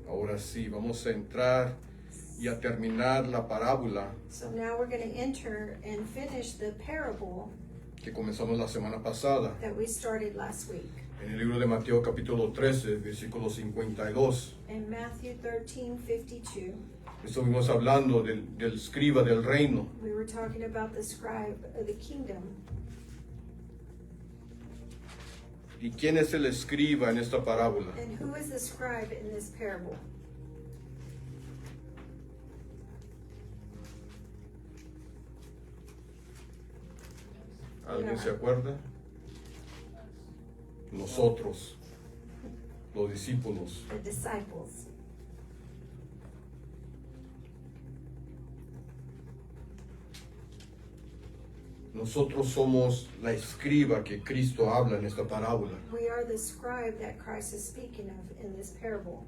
Ahora sí, vamos a entrar y a terminar la parábola So now we're going to enter and finish the parable que comenzamos la semana pasada that we started last week. en el libro de Mateo capítulo 13, versículo 52. In Matthew 13:52, Estuvimos hablando del escriba del reino. we were talking about the scribe of the kingdom. ¿Y quién es el escriba en esta parábola? And who is the scribe in this parable? ¿Alguien se acuerda? Nosotros, los discípulos. The disciples. Nosotros somos la escriba que Cristo habla en esta parábola. We are the scribe that Christ is speaking of in this parable.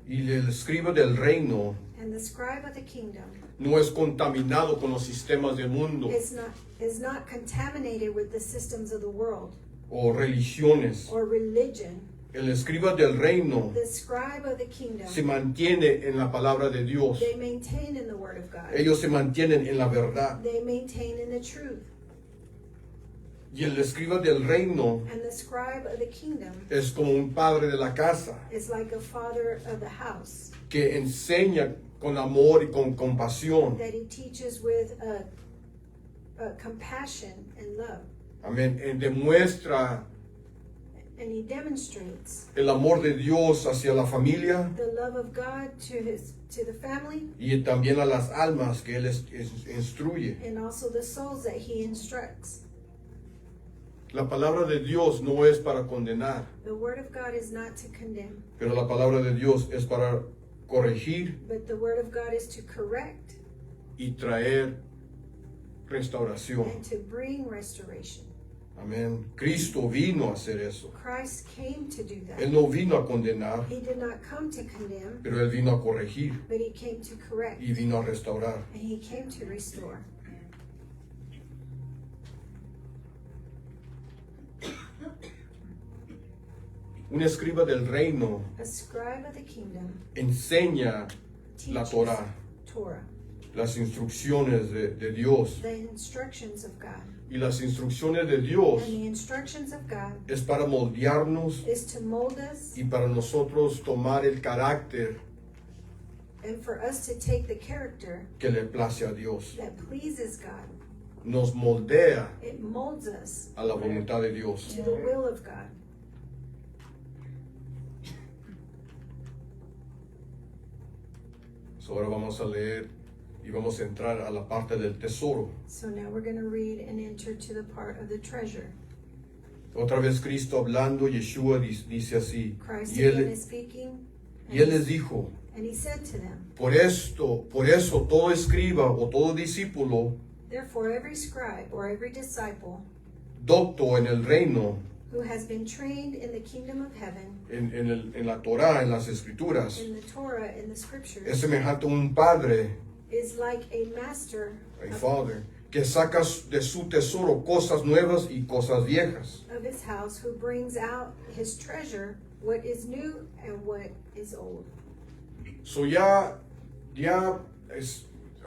Y el escriba del reino And the scribe of the kingdom no es contaminado con los sistemas del mundo is not contaminated with the systems of the world o religiones. or religion. El escriba del reino The scribe of the kingdom, se mantiene en la palabra de Dios. they maintain in the word of God. Ellos se mantienen en la verdad. They maintain in the truth. Y el escriba del reino And the scribe of the kingdom es como un padre de la casa is like a father of the house que enseña con amor y con compasión. that he teaches with compassion and love. Amén. Demuestra And he demonstrates el amor de Dios hacia la familia the love of God to the family y también a las almas que Él instruye. and also the souls that he instructs. La palabra de Dios no es para condenar, The word of God is not to condemn, pero la palabra de Dios es para corregir but the word of God is to correct y traer restauración. and to bring restoration. Amén. Cristo vino a hacer eso. Christ came to do that. Él no vino a condenar, He did not come to condemn, pero Él vino a corregir but he came to correct y vino a restaurar. and he came to restore. Un escriba del reino A scribe of the kingdom enseña la teaches Torah, las instrucciones de Dios. the instructions of God. Y las instrucciones de Dios And the instructions of God es para moldearnos is to mold us y para nosotros tomar el carácter and for us to take the character que le place a Dios. that pleases God. Nos moldea It molds us a la voluntad de Dios. to the will of God. So, ahora vamos a leer y vamos a entrar a la parte del tesoro. So now we're going to read and enter to the part of the treasure. Otra vez Cristo hablando, Yeshua dice así. Christ Y again él, is speaking. y él les dijo, And he said to them, por eso todo escriba o todo discípulo therefore every scribe or every disciple docto en el reino, who has been trained in the kingdom of heaven, en la Torah, en las escrituras, in the Torah, in the scriptures, es semejante a un padre, is like a master a father, que saca de su tesoro cosas nuevas y cosas viejas. of his house, who brings out his treasure, what is new and what is old. So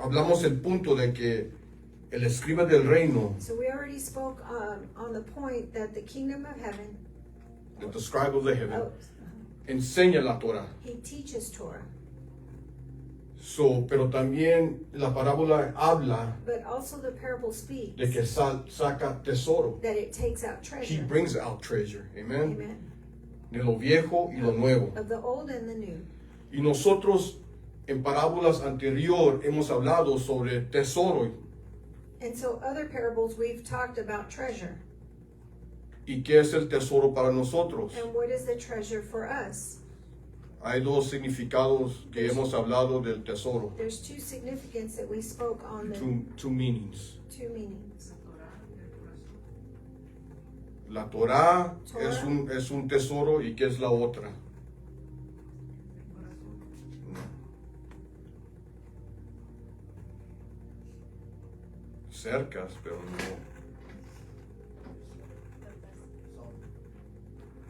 hablamos el punto de que el escriba del reino, So we already spoke on the point that the kingdom of heaven, the scribe of the heaven, oh, enseña la Torah. he teaches Torah, So, pero también la parábola habla but also the parable speaks de que saca tesoro. that it takes out He treasure. brings out treasure. Amen. Amen. De lo viejo y lo nuevo. Of the old and the new. Y nosotros en parábolas anterior hemos hablado sobre tesoro. And so other parables we've talked about treasure. ¿Y qué es el tesoro para nosotros? And what is the treasure for us? Hay dos significados que hemos hablado del tesoro. There's two significance that we spoke on the Two meanings. two meanings. La Torah Torah. es un tesoro, y ¿qué es la otra? Cercas, pero no.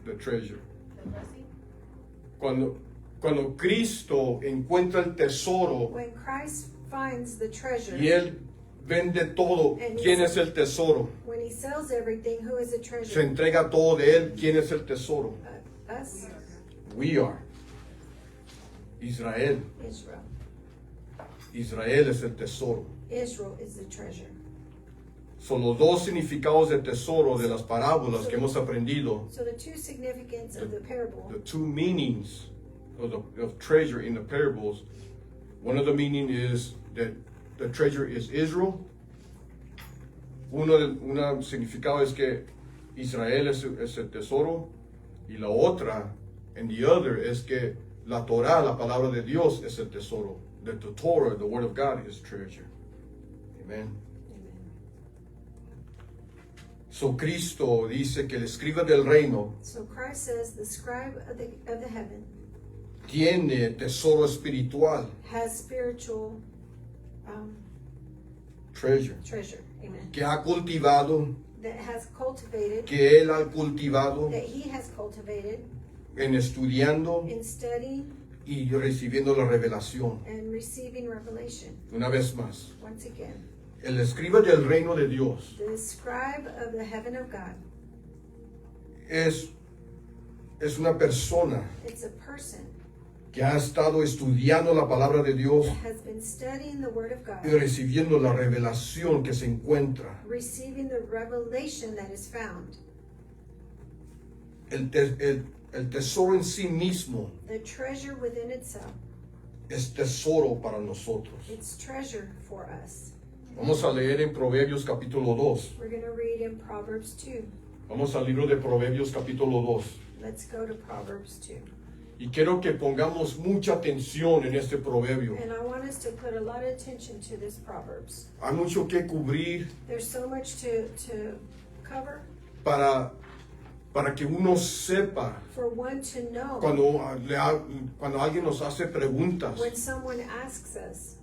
The treasure. the blessing. Cuando Cristo encuentra el tesoro When Christ finds the treasure, y Él vende todo, ¿quién es el tesoro? when he sells everything, who is the Se treasure? entrega todo de Él, ¿quién es el tesoro? Us, We are. Israel. Israel. Israel es el tesoro. Israel is the treasure. Son los dos significados de tesoro de las parábolas que hemos aprendido. So the two significance of the parable, The two meanings of treasure in the parables. One of the meaning is that the treasure is Israel. Una significado es que Israel es el tesoro. Y la otra, and the other, es que la Torah, la palabra de Dios, es el tesoro. That the Torah, the word of God, is treasure. Amen. amen. So Cristo dice que el escriba del reino So Christ says the scribe of the heaven tiene tesoro espiritual, has spiritual treasure, treasure, amen. que ha cultivado, That has cultivated, que él ha cultivado that he has cultivated en estudiando in studying y recibiendo la revelación. and receiving revelation. Una vez más, Once again, el escriba del reino de Dios the scribe of the heaven of God, es una persona it's a person que ha estado estudiando la palabra de Dios that has been studying the word of God, y recibiendo la revelación que se encuentra. receiving the revelation that is found. El tesoro en sí mismo The treasure within itself, es tesoro para nosotros. it's treasure for us. Vamos a leer en Proverbios capítulo 2. We're going to read in Proverbs 2. Vamos al libro de Proverbios capítulo 2. Let's go to Proverbs 2. Y quiero que pongamos mucha atención en este proverbio. And I want us to put a lot of attention to this Proverbs. Hay mucho que cubrir There's so much to cover para que uno sepa for one to know cuando alguien nos hace preguntas, when someone asks us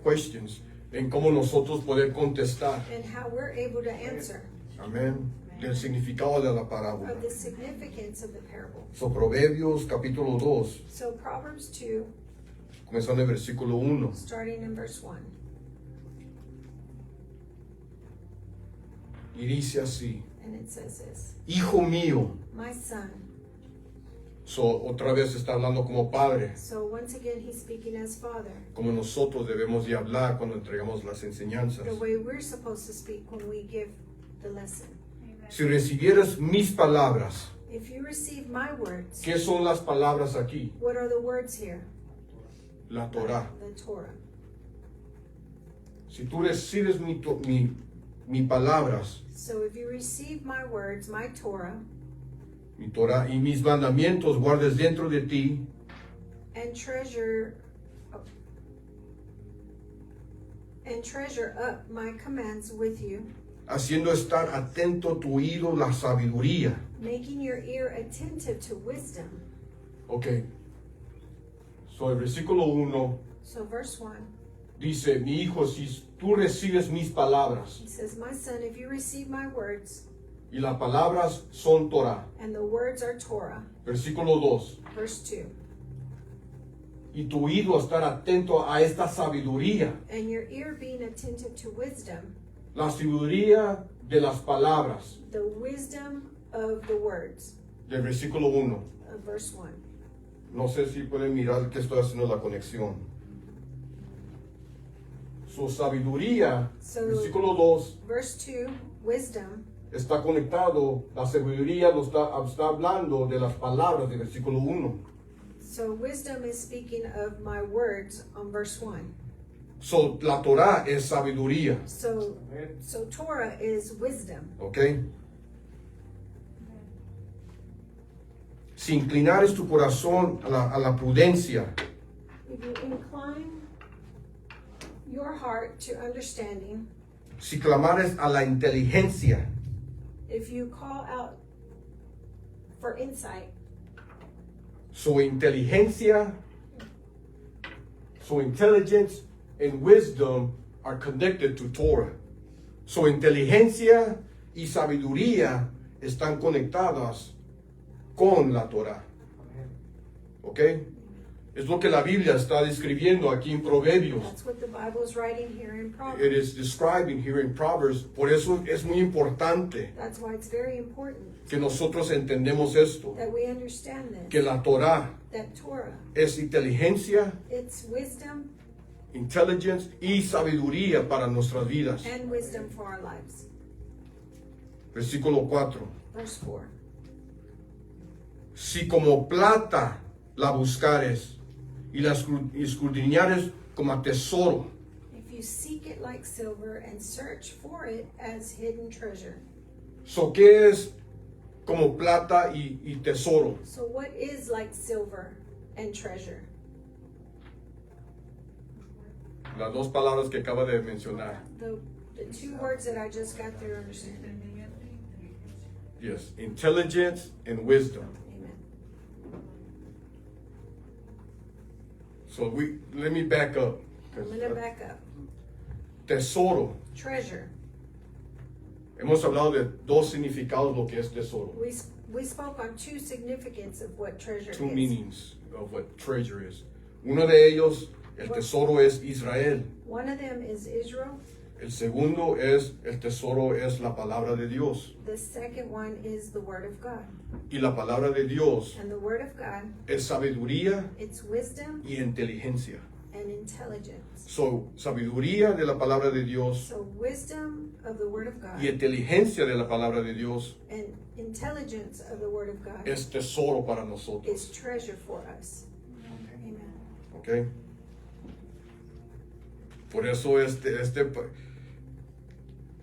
questions, en cómo nosotros poder contestar. and how we're able to answer Amén. Del significado de la parábola. of the significance of the parable. So, Proverbios capítulo 2, So Proverbs 2, comenzando en el versículo 1. starting in verse 1. Y dice así: And it says this, Hijo mío. my son. So, otra vez está hablando como padre, So once again, he's speaking as father. como nosotros debemos de hablar cuando entregamos las enseñanzas. The way we're supposed to speak when we give the lesson. Si recibieras mis palabras, If you receive my words, ¿qué son las palabras aquí? what are the words here? La Torah. The Torah. Si tú recibes mi palabras, So if you receive my words, my Torah, mi Torah y mis mandamientos guardes dentro de ti, and treasure up my commands with you, haciendo estar atento tu oído la sabiduría. making your ear attentive to wisdom. Ok. So, el versículo 1 So verse 1, dice: Mi hijo, si tú recibes mis palabras, he says, my son, if you receive my words, y las palabras son Torah. and the words are Torah. Versículo 2. Verse 2, Y tu oído estar atento a esta sabiduría. and your ear being attentive to wisdom, La sabiduría de las palabras. the wisdom of the words, Del versículo 1. of verse 1. No sé si pueden mirar que estoy haciendo la conexión. Su sabiduría, So- versículo 2, Verse 2, wisdom, está conectado. La sabiduría nos está hablando de las palabras del versículo 1. so wisdom is speaking of my words on verse 1. So, la Torah es sabiduría. So Torah is wisdom. ¿Ok? Si inclinares tu corazón a la prudencia, If you incline your heart to understanding, si clamares a la inteligencia, if you call out for insight, su inteligencia, su intelligence and wisdom are connected to Torah. Su inteligencia y sabiduría están conectadas con la Torah. ¿Ok? Es lo que la Biblia está describiendo aquí en Proverbios. That's what the Bible is writing here in It Proverbs. is describing here in Proverbs. Por eso es muy importante That's why it's very important que nosotros entendemos esto. that we understand this. Que la Torah That Torah, es inteligencia, it's wisdom intelligence y sabiduría para nuestras vidas. and wisdom for our lives. Versículo 4. Verse 4. Si como plata la buscares y la escudriñares como a tesoro. If you seek it like silver and search for it as hidden treasure. So, ¿qué es como plata y tesoro? So what is like silver and treasure? Las dos palabras que acaba de mencionar. The two words that I just got through understanding. Yes, intelligence and wisdom. Amen. So let me back up. I'm going to back up. Tesoro. Treasure. Hemos hablado de dos significados lo que es tesoro. We spoke on two significance of what treasure Two is. meanings of what treasure is. Uno de ellos, el tesoro es Israel. One of them is Israel. El segundo es, el tesoro es la palabra de Dios. The second one is the Word of God. Y la palabra de Dios And the Word of God, es sabiduría it's wisdom y inteligencia. and intelligence. So, sabiduría de la palabra de Dios So wisdom of the Word of God y inteligencia de la palabra de Dios and intelligence of the Word of God es tesoro para nosotros. is treasure for us. Amen. ¿Ok? Por eso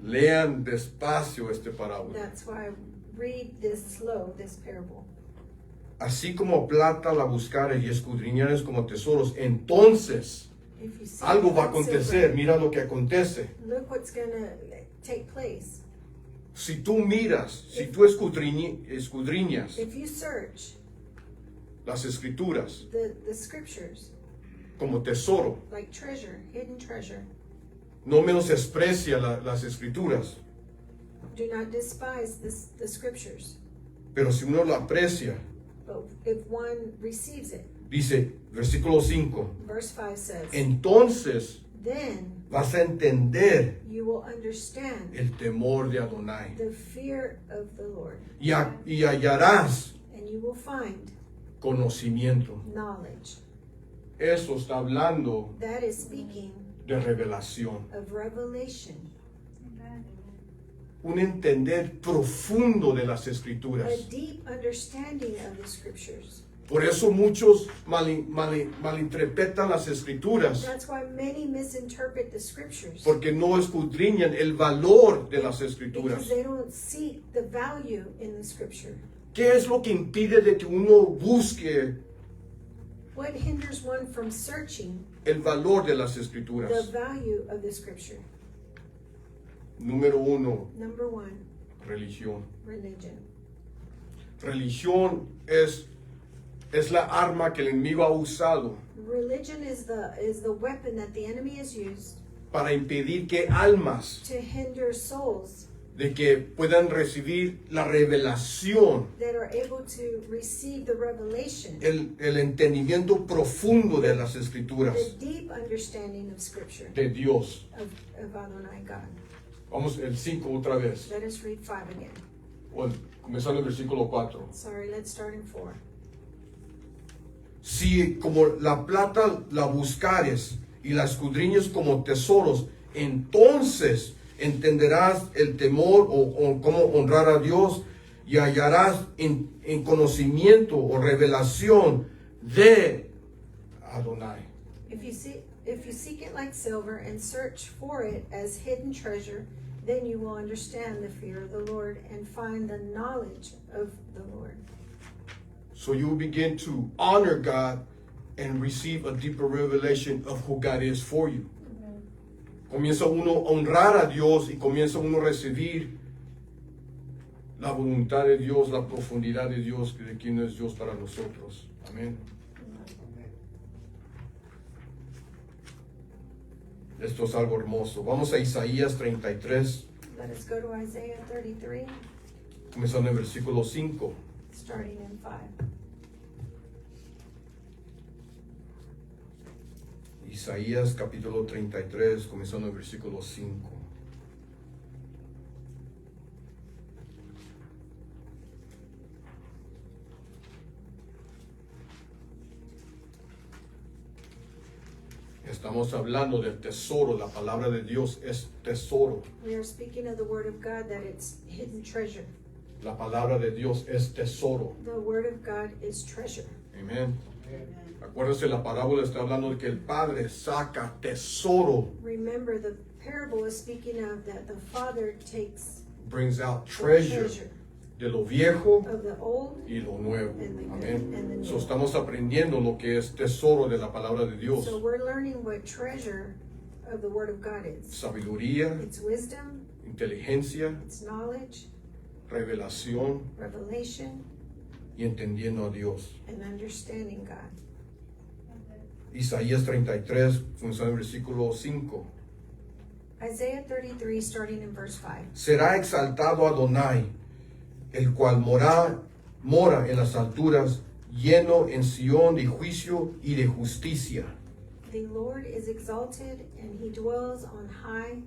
lean despacio este parábola. That's why I read this slow, this parable. Así como plata la buscares y escudriñares como tesoros, entonces If you see algo va a like acontecer. silver, Mira lo que acontece. look what's going to take place. Si tú miras, si tú escudriñas If you search las escrituras the scriptures como tesoro, like treasure, hidden treasure, no menosprecia las escrituras, do not despise the scriptures. pero si uno lo aprecia, But if one receives it, dice, versículo 5, verse 5 says, entonces then vas a entender you will understand el temor de Adonai the fear of the Lord, y hallarás and you will find conocimiento. knowledge. Eso está hablando That is speaking de revelación. of revelation, Un entender profundo de las a escrituras. deep understanding of the scriptures. Por eso muchos malinterpretan las escrituras, That's why many misinterpret the scriptures, porque no escudriñan el valor de las because escrituras. they don't seek the value in the scripture. ¿Qué es lo que impide de que uno busque What hinders one from searching el valor de las the escrituras? value of the scripture? Número uno, Number one, religión. religion. Religión es la arma que el enemigo ha usado Religion is the weapon that the enemy has used para impedir que almas to hinder souls de que puedan recibir la revelación, that are able to receive the revelation, el entendimiento profundo de las the escrituras deep understanding of scripture, de Dios. of Adonai God. Vamos el 5 otra vez, Let us read 5 again. comenzando el versículo 4. Sorry, let's start in 4. Si como la plata la buscares y la escudriñes como tesoros, entonces entenderás el temor o cómo honrar a Dios y hallarás en conocimiento o revelación de Adonai. If you seek it like silver and search for it as hidden treasure, then you will understand the fear of the Lord and find the knowledge of the Lord. So you begin to honor God and receive a deeper revelation of who God is for you. Comienza uno a honrar a Dios y comienza uno a recibir la voluntad de Dios, la profundidad de Dios, de quién es Dios para nosotros. Amén. Esto es algo hermoso. Vamos a Isaías 33, Let us go to Isaiah 33, comenzando en versículo 5. starting in 5. Isaías capítulo 33, comenzando en versículo 5. Estamos hablando del tesoro, la palabra de Dios es tesoro. We are speaking of the Word of God, that it's hidden treasure. La palabra de Dios es tesoro. The Word of God is treasure. Amén. Acuérdense, la parábola está hablando de que el Padre saca tesoro, Remember, the parable is speaking of that the Father takes brings out the treasure de lo viejo of the old y lo nuevo. and the good Amén. and the new. So, estamos aprendiendo lo que es tesoro de la palabra de Dios. So we're learning what treasure of the Word of God is. Sabiduría, It's wisdom, inteligencia, it's knowledge, revelación revelation, y entendiendo a Dios. and understanding God. Isaías 33, comenzando en versículo 5. Isaiah 33, starting in verse 5. Será exaltado Adonai, el cual mora en las alturas, lleno en Sión de juicio y de justicia. The Lord is exalted, and he dwells on high.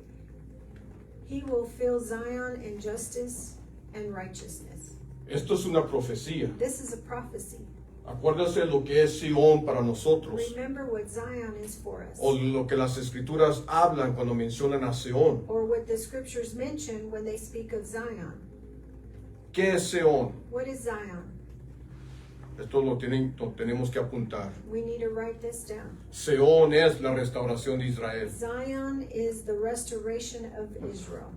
He will fill Zion in justice and righteousness. Esto es una profecía. This is a prophecy. Acuérdense lo que es Sión para nosotros, Remember what Zion is for us, o lo que las escrituras hablan cuando mencionan a Sión. or what the scriptures mention when they speak of Zion. ¿Qué es Sión? What is Zion? Esto lo tenemos que apuntar. We need to write this down. Sión es la restauración de Israel. Zion is the restoration of Israel.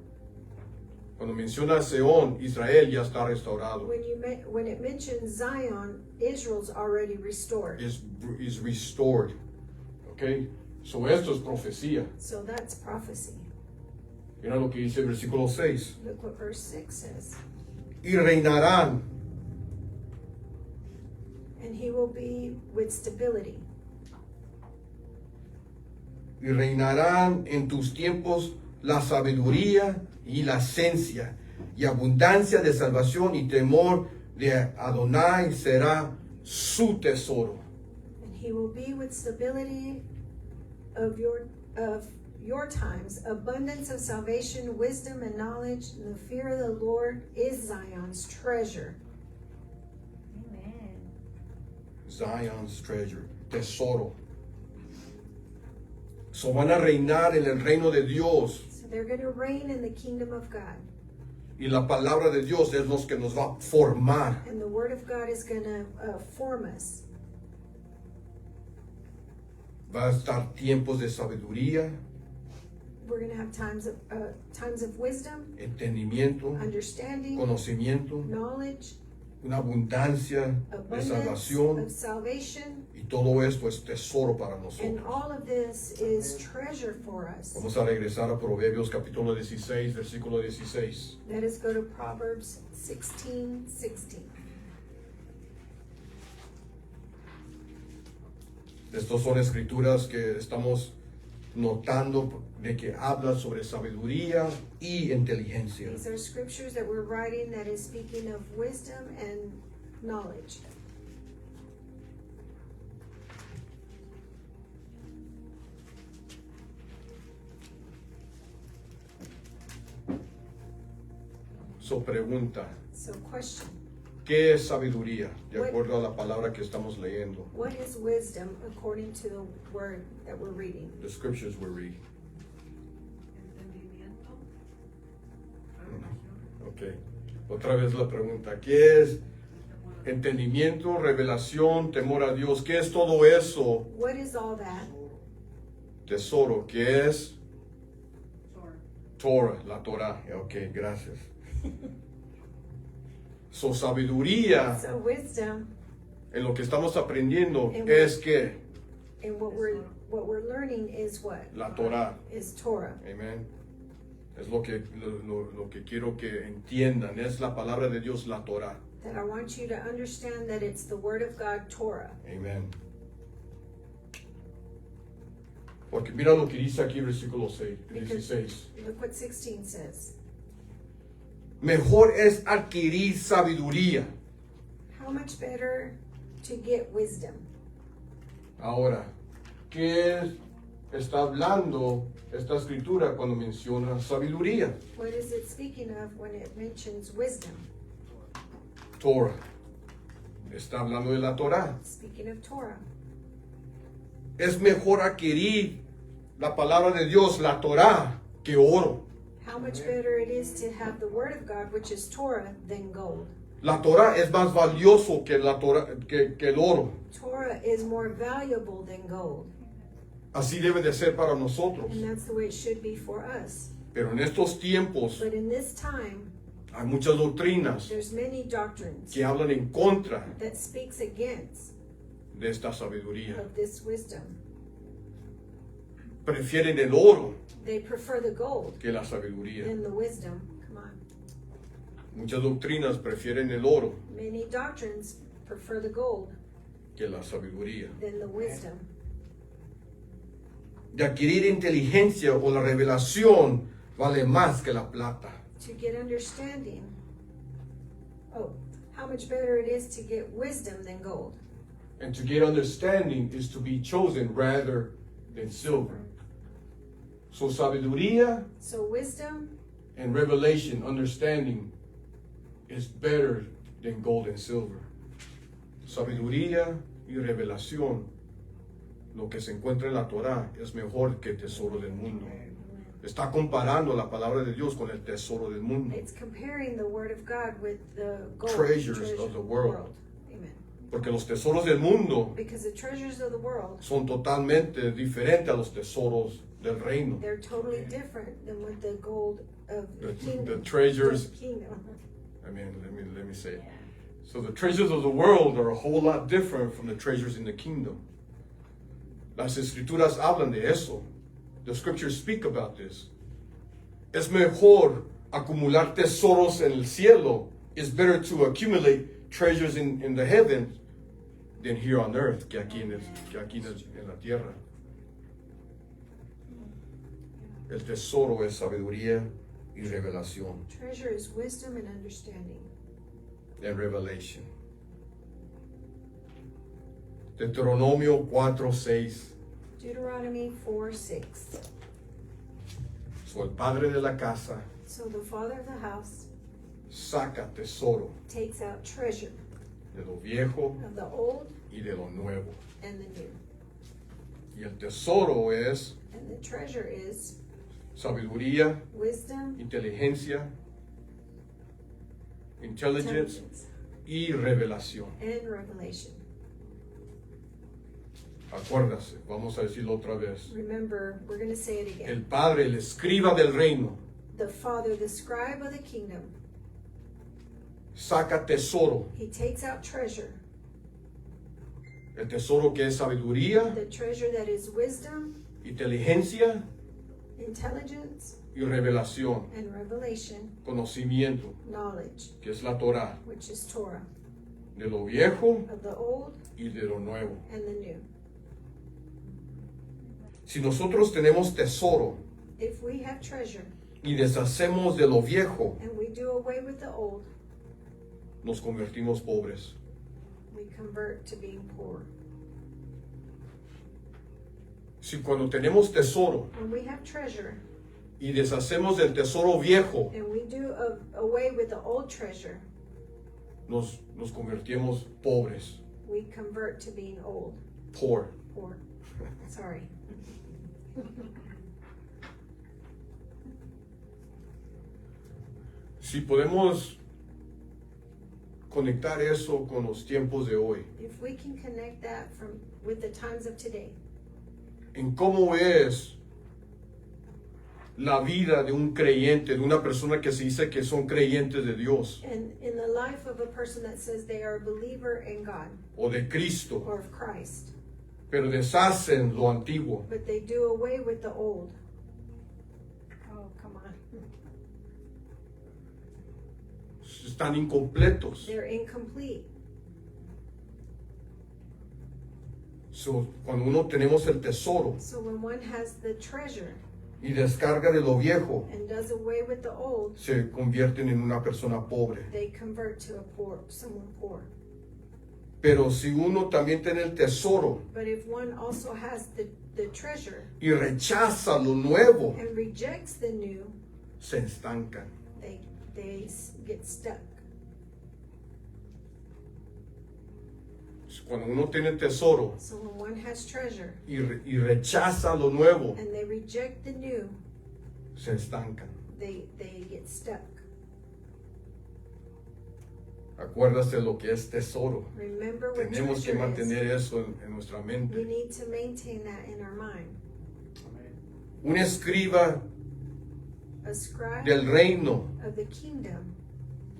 Cuando menciona Sión, Israel ya está restaurado. When it mentions Zion, Israel's already restored. Is restored. Okay? So esto es profecía. So that's prophecy. Mira lo que dice el versículo 6. Look what verse 6 says. Y reinarán And he will be with stability. y reinarán en tus tiempos la sabiduría y la ciencia, y abundancia de salvación y temor de Adonai será su tesoro. And he will be with stability of your times, abundance of salvation, wisdom and knowledge, and the fear of the Lord is Zion's treasure. Amen. Zion's treasure, tesoro. So van a reinar en el reino de Dios, So they're going to reign in the kingdom of God. y la palabra de Dios es los que nos va a formar. And the word of God is going to form us. Va a estar tiempos de sabiduría, We're going to have times of wisdom, entendimiento, understanding, conocimiento, knowledge, una abundancia de abundance salvación, of salvation. y todo esto es tesoro para And nosotros. all of this is treasure for us. Vamos a regresar a Proverbios capítulo 16, versículo 16. Let us go to Proverbs 16:16. Estas son escrituras que estamos notando de que habla sobre sabiduría y inteligencia. These are scriptures that we're writing that is speaking of wisdom and knowledge. So pregunta, So question, ¿qué es sabiduría? De What- acuerdo a la palabra que estamos leyendo. what is wisdom according to the word that we're reading? The scriptures we're reading. Entendimiento. Ok. Otra vez la pregunta, ¿qué es entendimiento, revelación, temor a Dios? ¿Qué es todo eso? What is all that? Tesoro, ¿qué es? Torah. Torah, la Torah. Ok, gracias. So, sabiduría So wisdom en lo que estamos aprendiendo En es que and what we're learning is what? la Torah. Is Torah. Amén. Es lo que quiero que entiendan. Es la palabra de Dios, la Torah. That I want you to understand that it's the word of God, Torah. Amén. Porque mira lo que dice aquí versículo 16. Look what 16 says. Mejor es adquirir sabiduría How much better to get wisdom? Ahora, ¿qué está hablando esta escritura cuando menciona sabiduría? What is it speaking of when it mentions wisdom? Torah. Está hablando de la Torah. Speaking of Torah. Es mejor adquirir la palabra de Dios, la Torah, que oro. How much better it is to have the word of God, which is Torah, than gold. La Torah es más valioso que la Torah, que el oro. Torah is more valuable than gold. Así debe de ser para nosotros. And that's the way it should be for us. Pero en estos tiempos But in this time, hay muchas doctrinas there's many doctrines que hablan en contra that speaks against de esta sabiduría. of this wisdom. Prefieren el oro They prefer the gold que la sabiduría. than the wisdom. Come on. Muchas doctrinas prefieren el oro Many doctrines prefer the gold que la sabiduría. than the wisdom. De adquirir inteligencia o la revelación vale más que la plata. To get understanding. Oh, how much better it is to get wisdom than gold. And to get understanding is to be chosen rather than silver. So sabiduría So wisdom and revelation, understanding, is better than gold and silver. Sabiduría y revelación, lo que se encuentra en la Torah, es mejor que el tesoro del mundo. Está comparando la palabra de Dios con el tesoro del mundo. It's comparing the word of God with the gold Treasures of the world. Amen. Porque los tesoros del mundo Because the treasures of the world, son totalmente diferentes a los tesoros del reino. they're totally different than with the gold of the The kingdom. treasures, The kingdom. I mean, let me say it. So the treasures of the world are a whole lot different from the treasures in the kingdom. Las escrituras hablan de eso. The scriptures speak about this. Es mejor acumular tesoros en el cielo. It's better to accumulate treasures in the heavens than here on earth, que aquí en la tierra. El tesoro es sabiduría y revelación. Treasure is wisdom and understanding. And revelation. Deuteronomio 4:6. Deuteronomy 4:6. So el padre de la casa So the father of the house saca tesoro takes out treasure de lo viejo of the old y de lo nuevo. and the new. Y el tesoro es And the treasure is sabiduría, wisdom, inteligencia, intelligence intelligence, y revelación. and revelation. Acuérdase, vamos a decirlo otra vez. Remember, we're going to say it El again. padre, el escriba del reino, The father, the scribe of the kingdom, saca tesoro. he takes out treasure. El tesoro que es sabiduría, The treasure that is wisdom, inteligencia intelligence, y revelación. and revelation, Conocimiento, knowledge, que es la Torah, which is Torah, de lo viejo of the old y de lo nuevo. and the new. Si nosotros tenemos tesoro If we have treasure y deshacemos de lo viejo, and we do away with the old, nos convertimos pobres. we convert to being poor. Si cuando tenemos tesoro When we have treasure y deshacemos del tesoro viejo, and we do away with the old treasure, nos convertimos pobres. we convert to being old, Poor. poor. Sorry. Si podemos conectar eso con los tiempos de hoy, If we can connect that with the times of today, en cómo es la vida de un creyente, de una persona que se dice que son creyentes de Dios and in the life of a person that says they are a believer in God o de Cristo, or of Christ, pero deshacen lo antiguo. but they do away with the old. Oh, come on. Están incompletos. They're incomplete. So, cuando uno tenemos el tesoro So when one has the treasure y descarga de lo viejo, and does away with the old, se convierten en una persona pobre. they convert to someone poor. Pero si uno también tiene el tesoro But if one also has the treasure y rechaza lo nuevo, and rejects the new, se estancan. they get stuck. Cuando uno tiene tesoro So when one has treasure y rechaza lo nuevo, and they reject the new, se estancan. they get stuck. Acuérdate lo que es tesoro. Remember what Tenemos que treasure is. mantener eso en nuestra We mente. need to maintain that in our mind. Un escriba A scribe del reino of the kingdom,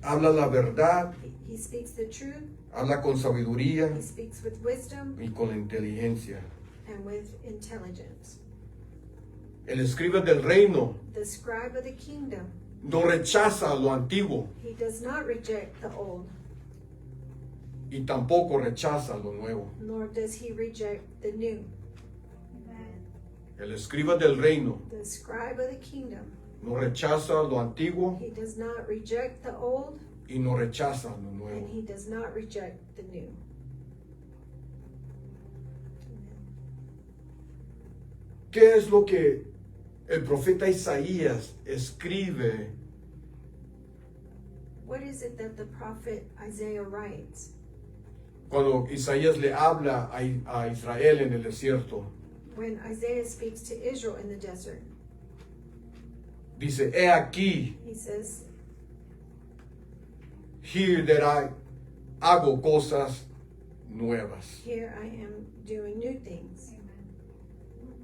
habla la verdad, he speaks the truth, habla con sabiduría he speaks with wisdom y con inteligencia. and with intelligence. El escriba del reino The scribe of the kingdom, no rechaza lo antiguo he does not reject the old, y tampoco rechaza lo nuevo. nor does he reject the new. El escriba del reino The scribe of the kingdom, no rechaza lo antiguo he does not reject the old, y no rechaza lo and nuevo. he does not reject the new. ¿Qué es lo que el profeta Isaías escribe What is it that the prophet Isaiah writes cuando Isaías le habla a Israel en el desierto? when Isaiah speaks to Israel in the desert? Dice, he aquí, He says, here that I hago cosas nuevas. here I am doing new things.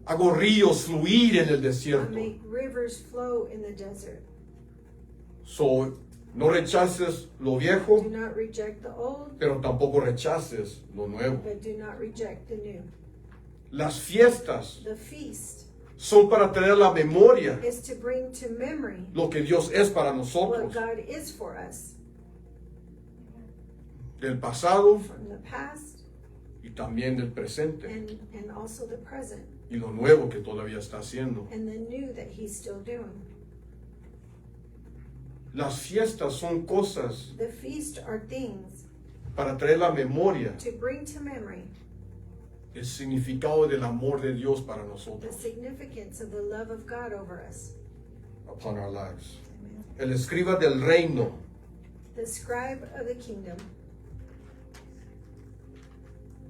Hago ríos fluir en el I desierto. make rivers flow in the desert. So, no rechaces lo Do viejo, not reject the old, pero tampoco rechaces lo nuevo. but do not reject the new. Las fiestas The feast son para tener la memoria is to bring to memory lo que Dios es para what nosotros, God is for us del pasado from the past y también del presente, and also the present y lo nuevo que todavía está haciendo. and the new that He's still doing. Las fiestas son cosas The feast are things para traer la memoria to bring to memory el significado del amor de Dios para the nosotros, significance of the love of God over us. upon our lives. Amen. El escriba del reino The scribe of the kingdom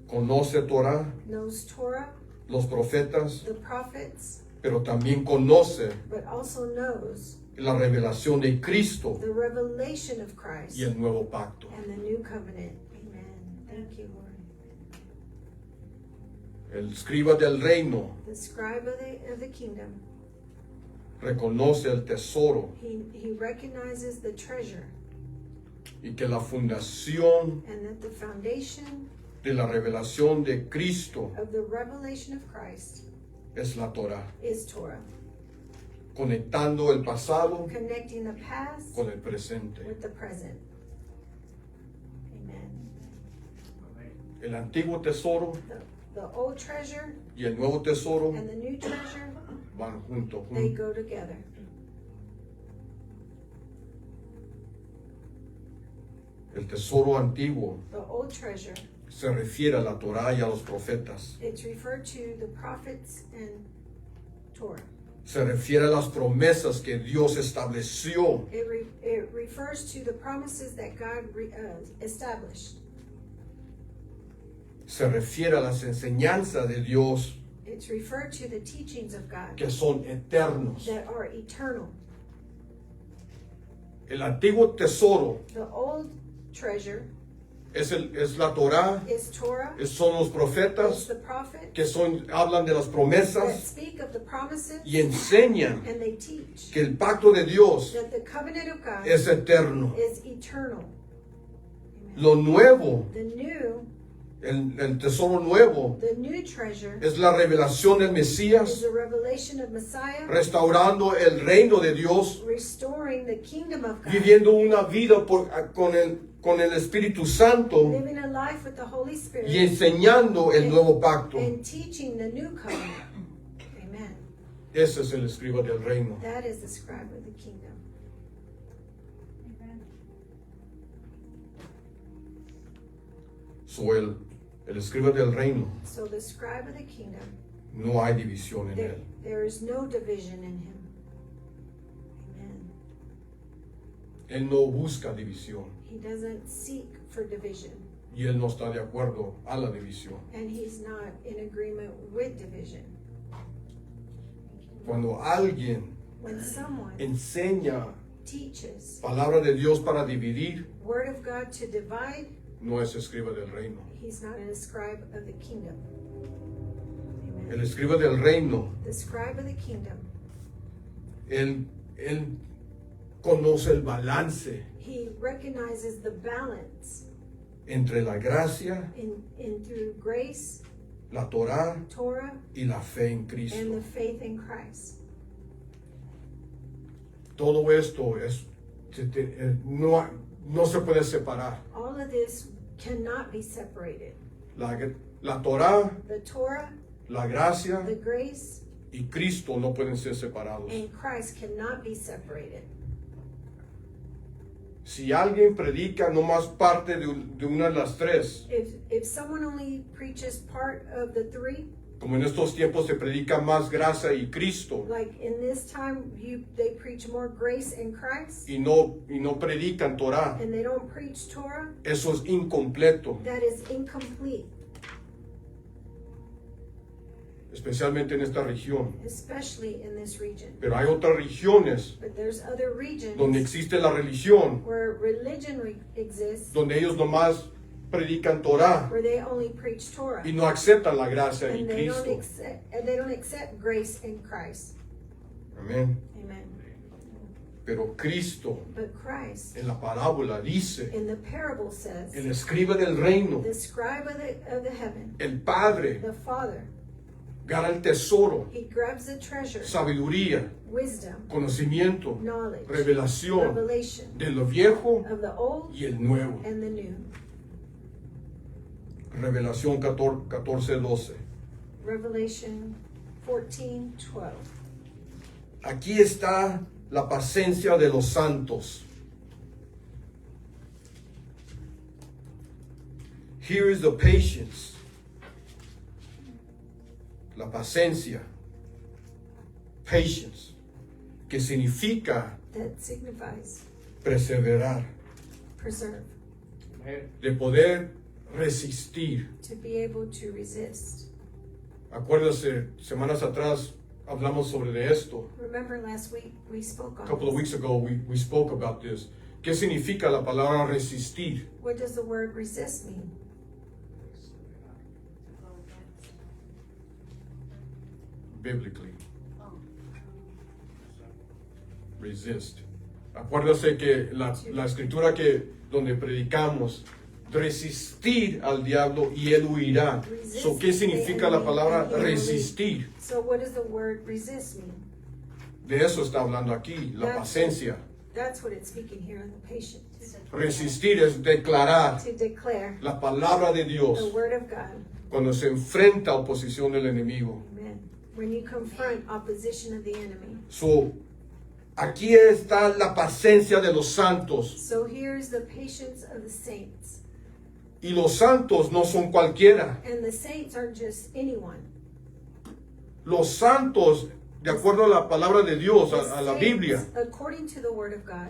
conoce Torah, knows Torah, los profetas, the prophets, pero también conoce but also knows la revelación de Cristo the revelation of Christ y el nuevo pacto. and the new covenant. Amen. Thank you, Lord. El escriba del reino The scribe of the kingdom, reconoce el tesoro he recognizes the treasure y que la fundación and that the foundation de la revelación de Cristo of the revelation of Christ es la Torah, is Torah, conectando el pasado connecting the past con el presente. with the present. Amen. El antiguo tesoro The old treasure y el nuevo tesoro and the new treasure, van juntos. they go together. El tesoro antiguo The old treasure, se refiere a la Torah y a los profetas. it's referred to the prophets and Torah. Se refiere a las promesas que Dios estableció It refers to the promises that God established. se refiere a las enseñanzas de Dios It's referred to the teachings of God que son eternos. that are eternal. El antiguo tesoro The old treasure es la Torah, is Torah, son los it's profetas the prophet que hablan de las that promesas speak of the promises y enseñan and they teach que el pacto de Dios that the covenant of God es eterno. is eternal. Amen. Lo nuevo, The new, el tesoro nuevo, the new treasure es la revelación del is Mesías, the revelation of Messiah, restaurando el reino de Dios, restoring the kingdom of God, viviendo una vida con el Espíritu Santo living a life with the Holy y Spirit, enseñando el nuevo pacto. and teaching the new covenant. Amen. Ese es el escriba del reino. That is the scribe of the kingdom. So el escriba del reino, So the scribe of the kingdom, no hay división en él. there is no division in him. Amen. Él no busca división He doesn't seek for division, y él no está de acuerdo a la división. and he's not in agreement with division. Cuando alguien When someone enseña teaches palabra de Dios para dividir, word of God to divide, no es escriba del reino. he's not a scribe of the kingdom. El Amen. escriba del reino, The scribe of the kingdom, él conoce el balance he recognizes the balance entre la gracia, in through grace, la Torah Torah, y la fe en and Cristo. the faith in Christ. Todo esto no se puede separar. All of this cannot be separated. La Torah, The Torah, la gracia the grace, y Cristo no pueden ser separados. and Christ cannot be separated. Si alguien predica nomás parte de una de las tres, If someone only preaches part of the three, como en estos tiempos se predica más gracia y Cristo, like in this time they preach more grace in Christ y no predican Torah, and they don't preach Torah, eso es incompleto, that is incomplete, especialmente en esta región. especially in this region. Pero hay otras regiones But there's other regions donde existe la religión, where religion exists, donde ellos nomás predican Torah where they only preach Torah, y no aceptan la gracia en and they Cristo. don't accept grace in Christ. Amén. Amen. Pero Cristo But Christ en la parábola dice, in the parable says, el escriba del reino, the scribe of the heaven, el Padre, the Father, gana el tesoro, he grabs the treasure, sabiduría, wisdom, conocimiento, knowledge, revelación revelation de lo viejo of the old y el nuevo. and the new. Revelación 14:12. Revelation 14:12. Aquí está la paciencia de los santos. Here is the patience. La paciencia. Patience. Que significa That signifies perseverar. preserve, De poder resistir. to be able to resist. Acuérdase, semanas atrás hablamos sobre de esto. Remember last week we spoke A on couple of this. weeks ago we spoke about this. ¿Qué significa la palabra resistir? What does the word resist mean? Biblically. Resist. Acuérdase que la escritura que donde predicamos, resistir al diablo y él huirá. So, ¿qué significa la palabra resistir? So what does the word resist mean? De eso está hablando aquí, la paciencia. That's what it's speaking here in the patience. Resistir es declarar To declare la palabra de the Dios word of God. cuando se enfrenta a oposición del enemigo. Amen. When you confront opposition of the enemy. So, aquí está la paciencia de los santos. So here's the patience of the saints. Y los santos no son cualquiera. And the saints aren't just anyone. Los santos, de acuerdo a la palabra de Dios, a la The Biblia, saints, according to the word of God,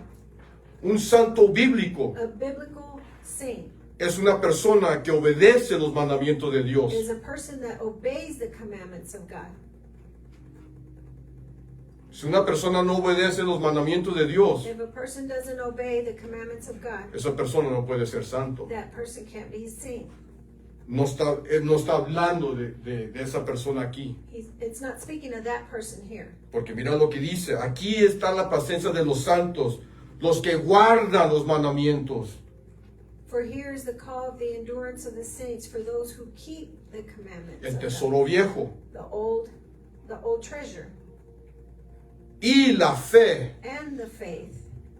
un santo bíblico a biblical saint es una persona que obedece los mandamientos de Dios. is a person that obeys the commandments of God. Si una persona no obedece los mandamientos de Dios, If a person doesn't obey the commandments of God, esa persona no puede ser santo. that person can't be a saint. Él no está hablando de esa persona aquí. It's not speaking of that person here. Porque mira lo que dice, aquí está la paciencia de los santos, los que guardan los mandamientos. For here is the call of the endurance of the saints, for those who keep the commandments El of God. tesoro viejo The old treasure, y la fe and the faith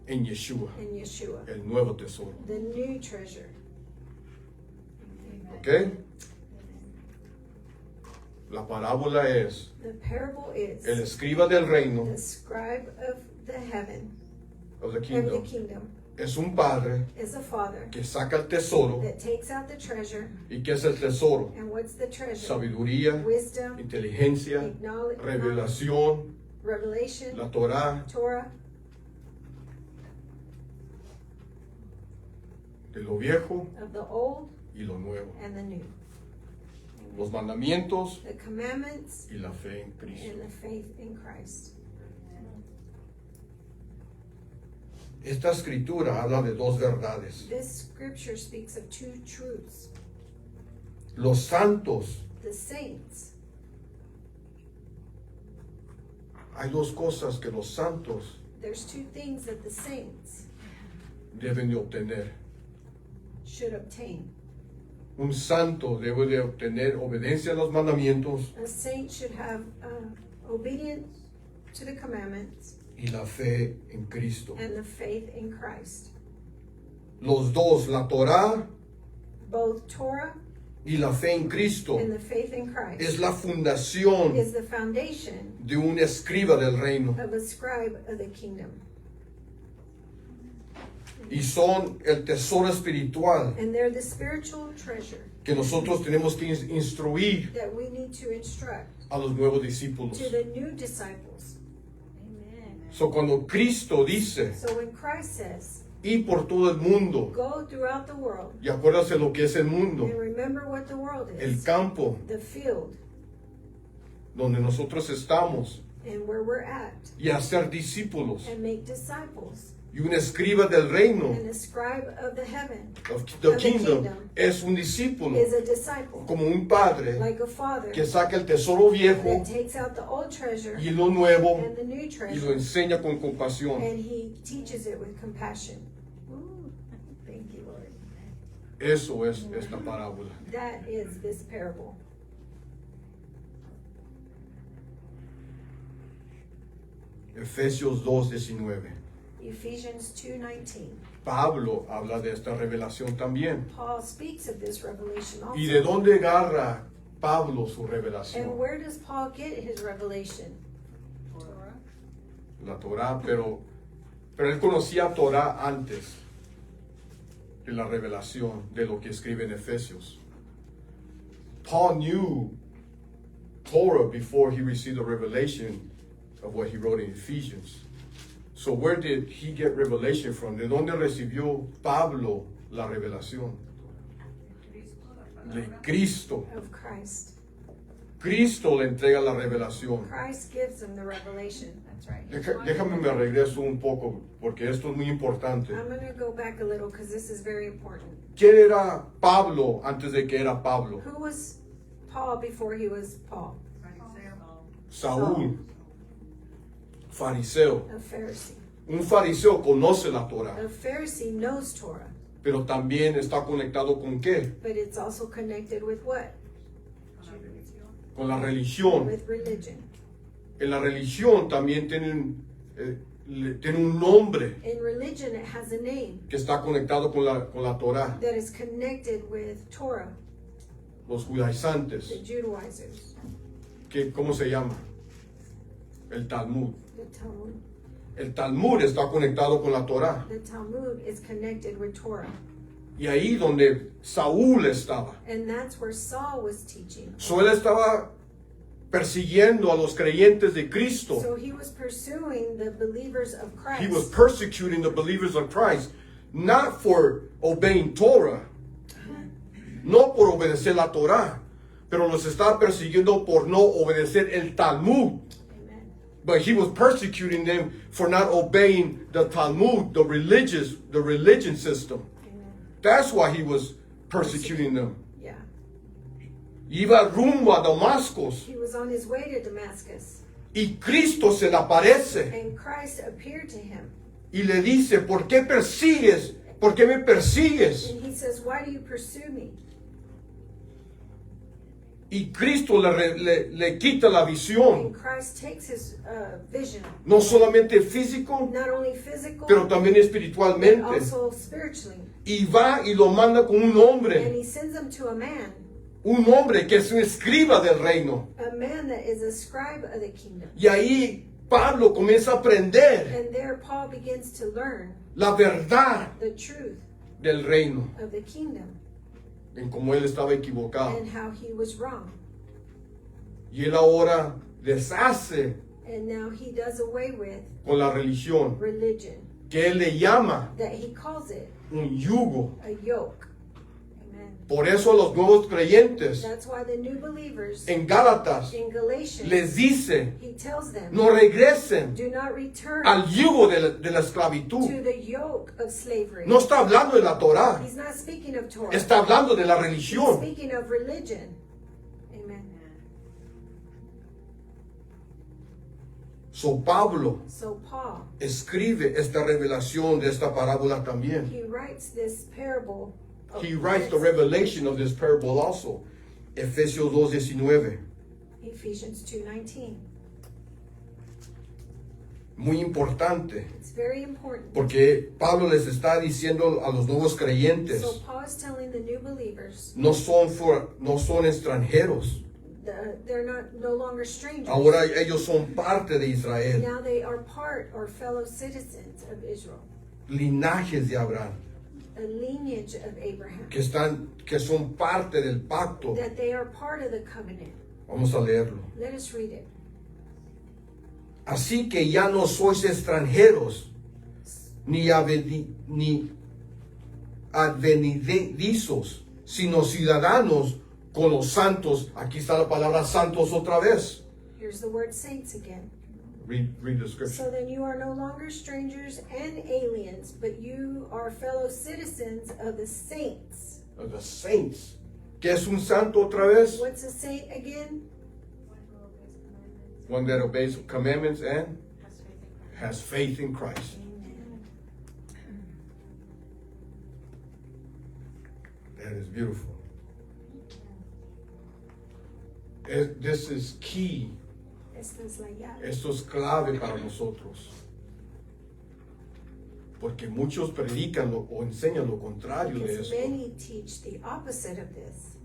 en Yeshua, in Yeshua, el nuevo tesoro. the new treasure. ¿Ok? La parábola es The parable is el escriba del reino, the scribe of the heaven, of the of the kingdom, kingdom, es un padre is a father que saca el tesoro. that takes out the treasure. ¿Y qué es el tesoro? And what's the treasure? Sabiduría, Wisdom, inteligencia, revelación, revelation, la Torah, Torah, de lo viejo of the old y lo nuevo. and the new. Los mandamientos The commandments y la fe en Cristo. and the faith in Christ. Esta escritura habla de dos verdades. This scripture speaks of two truths. Los santos, The saints, hay dos cosas que los santos there's two things that the saints deben de obtener. should obtain. Un santo debe de obtener obediencia a los mandamientos A saint should have obedience to the commandments y la fe en Cristo. and the faith in Christ. Los dos, la Torah Both Torah y la fe en Cristo, and the faith in Christ es la fundación is the foundation de un escriba del reino. of a scribe of the kingdom. Y son el tesoro espiritual And they're the spiritual treasure que nosotros tenemos que instruir that we need to instruct a los nuevos discípulos. to the new disciples. Amen. So, cuando Cristo dice, So when Christ says, y por todo el mundo, go throughout the world y acuérdase lo que es el mundo, and remember what the world el is, campo the field donde nosotros estamos, and where we're at, y hacer discípulos. and make disciples. Y un escriba del reino, And the scribe of the heaven of the the kingdom, kingdom, es un discípulo, is a disciple, como un padre like a father que saca el tesoro viejo that takes out the old treasure y lo nuevo and the new y lo treasure, enseña con compasión. and he teaches it with compassion. Ooh, thank you, Lord. Eso es esta parábola. That is this parable. Efesios 2:19. Ephesians 2:19. Pablo habla de esta revelación también. Paul speaks of this revelation also. ¿Y de dónde agarra Pablo su And revelación? where does Paul get his revelation? La Torah, pero él conocía a Torah antes de la revelación de lo que escribe en Efesios. Paul knew Torah before he received the revelation of what he wrote in Ephesians. So where did he get revelation from? ¿De dónde recibió Pablo la revelación? De Cristo. Of Christ. Cristo le entrega la revelación. Christ gives him the revelation. That's right. Déjame me regreso un poco porque esto es muy importante. I'm going to go back a little because this is very important. ¿Quién era Pablo antes de que era Pablo? Who was Paul before he was Paul? Saúl, fariseo. A Pharisee. Un fariseo conoce la Torah, A Pharisee knows Torah, pero también está conectado con qué? but it's also connected with what? Con la religión. With religion. En la religión también tiene un nombre In religion, it has a name que está conectado con la Torah. that is connected with Torah, Los judaizantes, the Judaizers, ¿cómo se llama? El Talmud. the Talmud. El Talmud está conectado con la Torah. The Talmud is connected with Torah. Y ahí donde Saúl estaba. And that's where Saul was teaching. So él estaba persiguiendo a los creyentes de Cristo. So he was pursuing the believers of Christ. He was persecuting the believers of Christ, not for obeying Torah, no por obedecer la Torah, pero los estaba persiguiendo por no obedecer el Talmud. Amen. But he was persecuting them for not obeying the Talmud, the religion system. Amen. That's why he was persecuting them. Yeah. Iba rumbo a Damascus He was on his way to Damascus. y Cristo se le aparece And Christ appeared to him. y le dice, ¿por qué persigues? ¿Por qué me persigues? And he says, why do you pursue me? Y Cristo le quita la And visión, Christ takes his vision, no solamente físico, not only physical, pero también but espiritualmente. also spiritually. Y va y lo manda con un And hombre, he sends him to un hombre que es un escriba del reino. a man that is a scribe of the kingdom. Y ahí Pablo comienza a aprender And there Paul begins to learn la verdad the truth del reino, of the kingdom en cómo él estaba equivocado. and how he was wrong. Y él ahora deshace And now he does away with con la religión, religion, que él le llama that he calls it un yugo. a yoke. Amen. Por eso los nuevos creyentes That's why the new believers en Gálatas in Galatians, les dice, he tells them, no regresen do not return al yugo de la to esclavitud. the yoke of slavery. No está hablando de la Torah, He's not speaking of Torah. está hablando de la He's religión. speaking of religion. Amen. So Pablo So Paul, escribe esta revelación de esta parábola también. he writes this parable. He writes the revelation of this parable also. Efesios 2:19. Ephesians 2:19. Muy importante, It's very important. porque Pablo les está diciendo a los nuevos creyentes, So Paul is telling the new believers no son extranjeros. they're no longer strangers. Ahora ellos son parte de Israel, Now they are part or fellow citizens of Israel, linajes de Abraham, a lineage of Abraham, que son parte del pacto. that they are part of the covenant. Vamos a leerlo. Let us read it. Así que ya no sois extranjeros, ni advenedizos, sino ciudadanos con los santos. Aquí está la palabra santos otra vez. Here's the word saints again. Read the So scripture. then you are no longer strangers and aliens, but you are fellow citizens of the saints. The saints. ¿Qué es un santo otra vez? What's a saint again? One that obeys commandments and has faith in Christ. Amen. That is beautiful. This is key. Esta es la llave. Esto es clave para nosotros. Porque muchos predican o enseñan lo contrario de Because esto. many teach the opposite of this.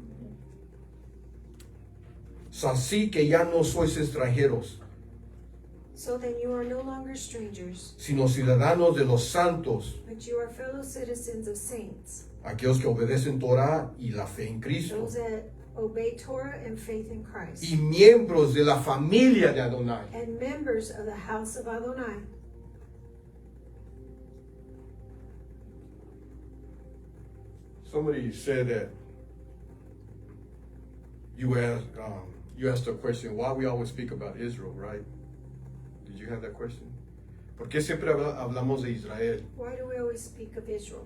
Así que ya no sois extranjeros, So then you are no longer strangers, sino ciudadanos de los santos, but you are fellow citizens of saints, aquellos que obedecen Torah y la fe en Cristo, those that obey Torah and faith in Christ, y miembros de la familia de Adonai. and members of the house of Adonai. Somebody said that you asked a question, why we always speak about Israel, right? Did you have that question? ¿Por qué siempre hablamos de Israel? Why do we always speak of Israel?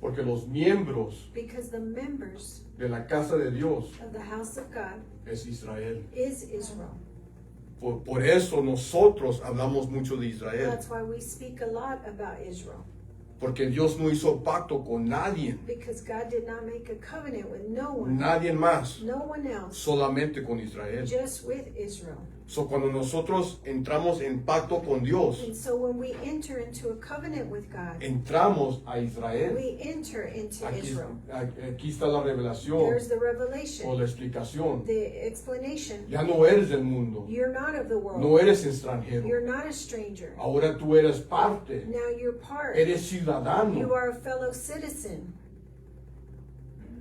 Porque los miembros Because the members de la casa de Dios of the house of God es Israel. is Israel. Por eso nosotros hablamos mucho de Israel. That's why we speak a lot about Israel. Porque Dios no hizo pacto con nadie, Because God did not make a covenant with no one, nadie más, no one else, solamente con Israel. just with Israel. So, cuando nosotros entramos en pacto con Dios, And so when we enter into a covenant with God, entramos a Israel. we enter into Aquí, Israel. aquí está la revelación There's the o revelation, la explicación. the explanation. Ya no eres del mundo, You're not of the no world. eres extranjero. You're not a stranger. Ahora tú eres parte, Now you're part. eres You ciudadano. are a fellow citizen.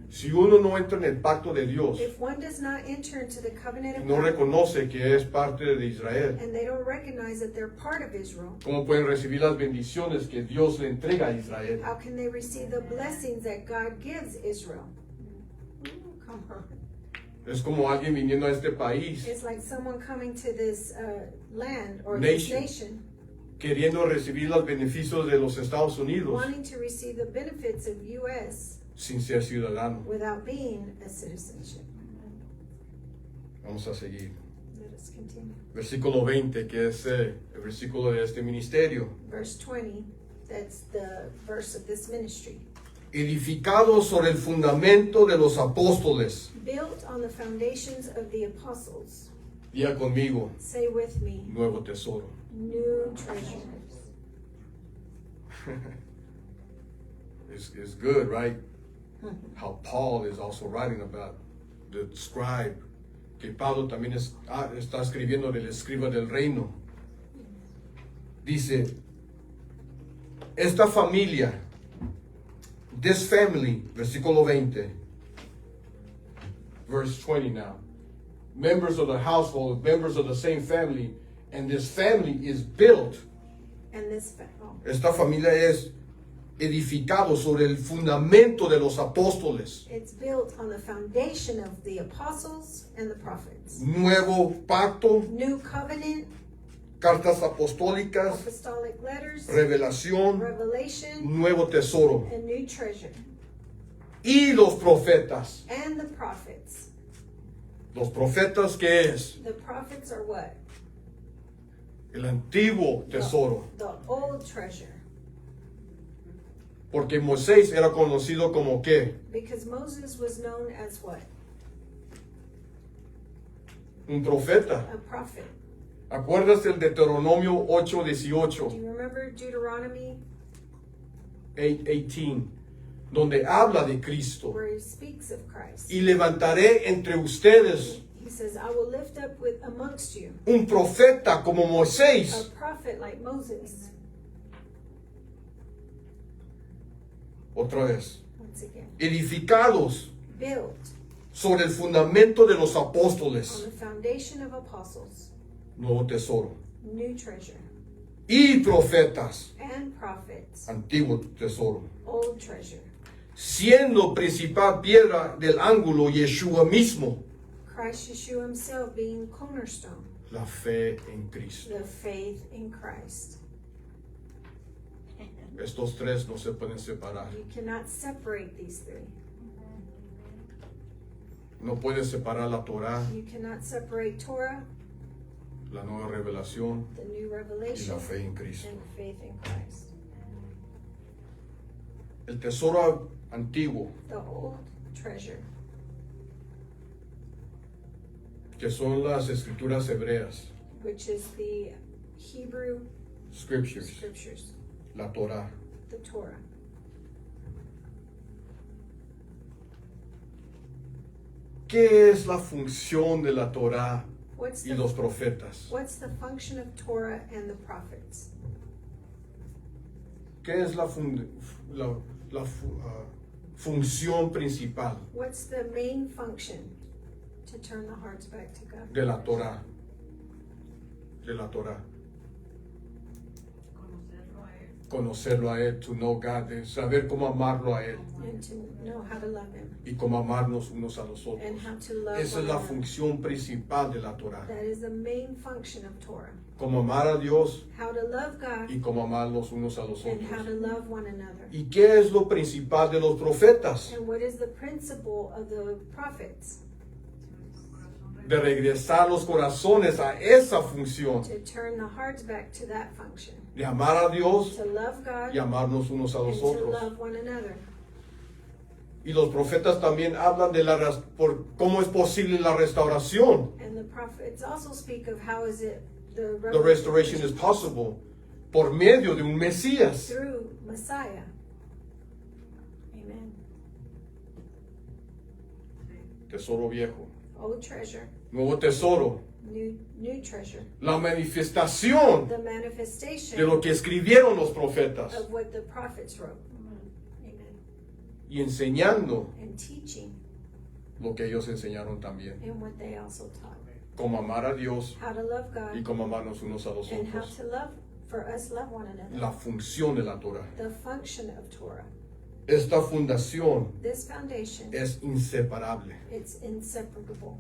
Si uno no entra en el pacto de Dios, If one does not enter into the covenant of no God, reconoce que es parte de Israel, and they don't recognize that they're part of Israel, ¿cómo pueden recibir las bendiciones que Dios le entrega a Israel? how can they receive the blessings that God gives Israel? Ooh, come on. Es como alguien viniendo a este país It's like someone coming to this land or this Nation. nation queriendo recibir los beneficios de los Estados Unidos wanting to receive the benefits of U.S. sin ser ciudadano. without being a citizenship. Vamos a seguir. Let us continue. Versículo 20, que es el versículo de este ministerio. Verse 20, that's the verse of this ministry. Edificado sobre el fundamento de los apóstoles. Built on the foundations of the apostles. Diga conmigo, Say with me, nuevo tesoro. new treasures. It's good, right? How Paul is also writing about the scribe que Pablo también está escribiendo del escriba del reino. Dice, esta familia, this family, versículo 20, verse 20 now, members of the household, members of the same family, and this family is built. And Esta familia es edificado sobre el fundamento de los apóstoles. it's built on the foundation of the apostles and the prophets. Nuevo pacto, New covenant, cartas apostólicas, apostolic letters, revelación, revelation, nuevo tesoro. and new treasure. Y los profetas. And the prophets. Los profetas, ¿qué es? The prophets are what? El antiguo tesoro. The old treasure. Porque Moisés era conocido como ¿qué? Because Moses was known as what? Un profeta. A prophet. ¿Acuerdas del Deuteronomio 8:18? Do you remember Deuteronomy 8:18, donde habla de Cristo. where he speaks of Christ? Y levantaré entre ustedes He says, I will lift up with amongst you un profeta como a Moisés. prophet like Moses. Otra vez. Once again, Edificados built sobre el fundamento de los on apóstoles. the foundation of apostles, Nuevo tesoro. new treasure, Y profetas. and prophets, Antiguo tesoro. old treasure. Siendo principal piedra del ángulo Yeshua mismo. Christ Yeshua himself being cornerstone, La fe en Cristo. the faith in Christ. Estos tres no se pueden separar. You cannot separate these three. No puedes separar la Torah, You cannot separate Torah, la nueva revelación the new y revelation, la fe en Cristo. and faith in Christ. El tesoro antiguo, The old treasure, que son las escrituras hebreas, which is the Hebrew scriptures, scriptures, la Torah. the Torah. ¿Qué es la función de la Torah What's y the, los profetas? what's the function of Torah and the prophets? ¿Qué es función principal What's the main function? To turn the hearts back to God. de la Torah? De la Torah. Conocerlo a Él, to know God, de saber cómo amarlo a Él And to know how to love Him y cómo amarnos unos a los otros. and how to love Esa es one la another. función principal de la Torah. That is the main function of Torah. Cómo amar a Dios How to love God y cómo amarnos unos a los and how to otros. love one another. ¿Y qué es lo principal de los profetas? And what is the principle of the prophets? De regresar los corazones a esa función. To turn the hearts back to that function. De amar a Dios To love God y amarnos unos a and los to otros. love one another. Y los profetas también hablan de por cómo es posible la restauración. And the prophets also speak of how is it the The restoration is possible por medio de un Mesías. through Messiah. Amen. Tesoro viejo, Old treasure, nuevo tesoro, new treasure. la manifestación The manifestation de lo que escribieron los profetas of what the prophets wrote. Amen. y enseñando And teaching lo que ellos enseñaron también. and what they also taught. Cómo amar a Dios How to love y God cómo amarnos unos a los and how otros. to love, for us love one another. La función de la Torah. The function of Torah. Esta fundación This foundation, es inseparable. it's inseparable.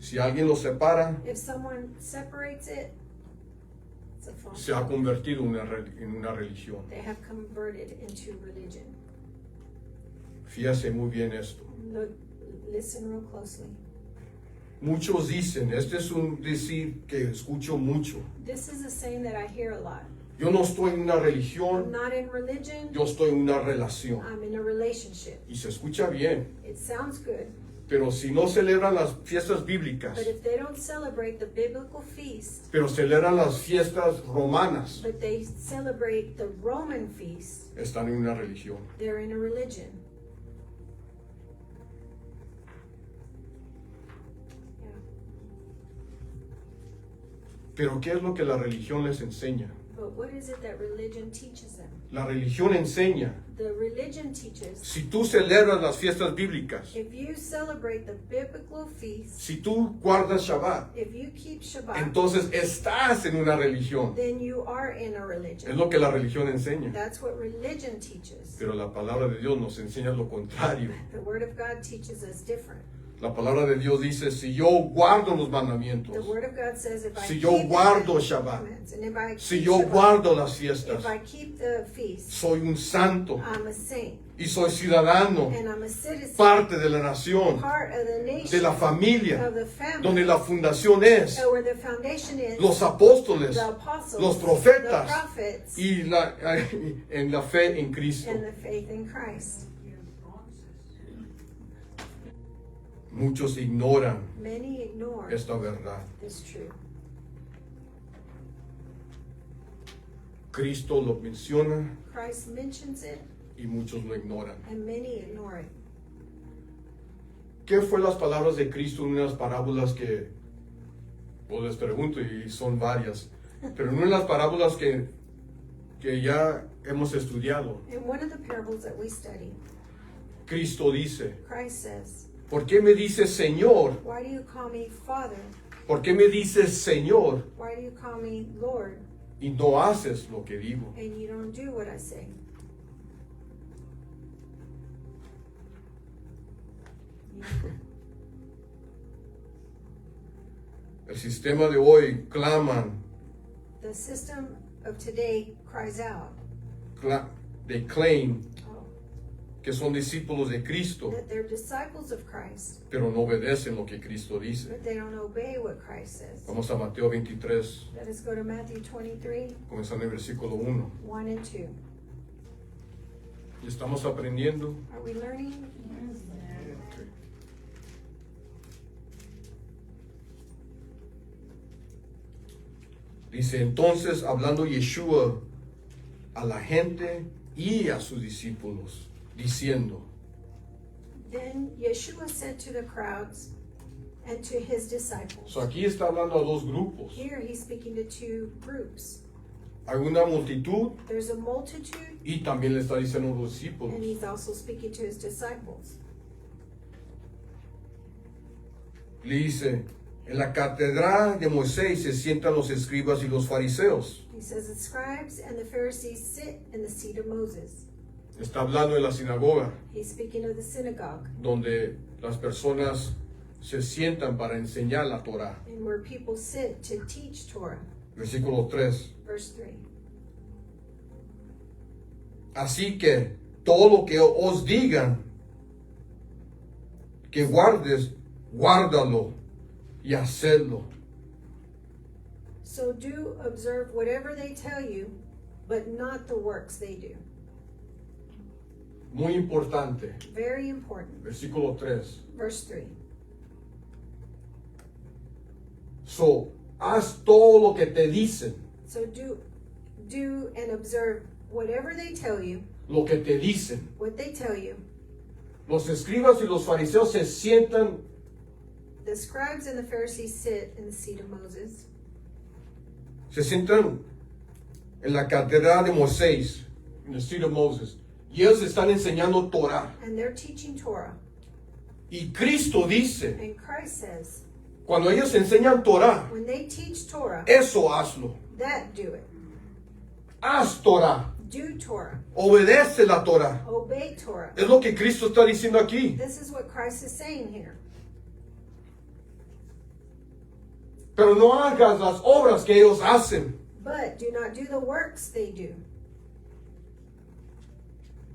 Si alguien lo separa, If someone separates it, it's a false. se ha convertido en una religión. They have converted into religion. Fíjese muy bien esto. Look, listen real closely. Muchos dicen, este es un decir que escucho mucho. This is a saying that I hear a lot. Yo no estoy en una I'm religión, not in religion, yo estoy en una relación. I'm in a relationship. Y se escucha bien, It sounds good, pero si no celebran las fiestas bíblicas, but if they don't celebrate the biblical feast, pero celebran las fiestas romanas, but they celebrate the Roman feast, están en una religión. they're in a religion. Yeah. Pero ¿qué es lo que la religión les enseña? But what is it that religion teaches them? La religión enseña, The religion teaches si tú celebras las fiestas bíblicas, if you celebrate the biblical feasts, si tú guardas Shabbat, if you keep Shabbat, entonces estás en una religión. then you are in a Es religion. lo que la religión enseña. That's what religion teaches. Pero la palabra de Dios nos enseña lo contrario. The Word of God teaches us different. La palabra de Dios dice, si yo guardo los mandamientos, The Word of God says if I si keep yo the guardo Shabbat, commandments, and if I si keep yo Shabbat, guardo las fiestas, if I keep the feasts, soy un santo I'm a saint y soy ciudadano, and I'm a citizen, parte de la nación, part of the nation, de la familia, of the family, donde la fundación es where the foundation is, los apóstoles, the apostles, los profetas the prophets, y en la fe en Cristo. and the faith in Christ. Muchos ignoran Many ignore esta verdad. this truth. Cristo lo menciona Christ mentions it, y muchos lo ignoran. and many ignore it. ¿Qué fue las palabras de Cristo en unas parábolas que, pues les pregunto y son varias, pero en una de las parábolas que ya hemos estudiado, In one of the parables that we study, Cristo dice, Christ says, ¿por qué me dices Señor? why do you call me Father? ¿Por qué me dices Señor Why do you call me Lord? y no haces lo que digo? And you don't do what I say. El sistema de hoy claman, The system of today cries out they claim oh, que son discípulos de Cristo, that they're disciples of Christ, pero no obedecen lo que Cristo dice. but they don't obey what Christ says. Vamos a Mateo 23, Let us go to Matthew 23, comenzando en el versículo 1. 1 and 2. ¿Y estamos aprendiendo? Are we learning? Ok. Dice, entonces, hablando Yeshua a la gente y a sus discípulos, diciendo, Then Yeshua said to the crowds and to his disciples. so aquí está hablando a dos grupos. Here he's speaking to two groups. Hay una multitud There's a multitude, y también le está diciendo a los and discípulos. he's also speaking to his disciples. Le dice, en la catedral de Moisés se sientan los escribas y los fariseos. He says the scribes and the Pharisees sit in the seat of Moses. Está hablando de la sinagoga, He's speaking of the synagogue, donde las personas se sientan para enseñar la Torah. and where people sit to teach Torah. Versículo 3. Verse 3. Así que todo lo que os digan que guardes, guárdalo y hacedlo. So do observe whatever they tell you, but not the works they do. Muy importante. Very important. Versículo 3. Verse 3. So, haz todo lo que te dicen. So do and observe whatever they tell you, Lo que te dicen. what they tell you. Los escribas y los fariseos se sientan. The scribes and the Pharisees sit in the seat of Moses. Se sientan en la catedral de Moisés, in the seat of Moses, y ellos están enseñando Torah. And they're teaching Torah. Y Cristo dice, And Christ says, cuando ellos enseñan Torah, when they teach Torah, eso hazlo. that do it. Haz Torah. Do Torah. Obedece la Torah. Obey Torah. Es lo que Cristo está diciendo aquí. This is what Christ is saying here. Pero no hagas las obras que ellos hacen. But do not do the works they do.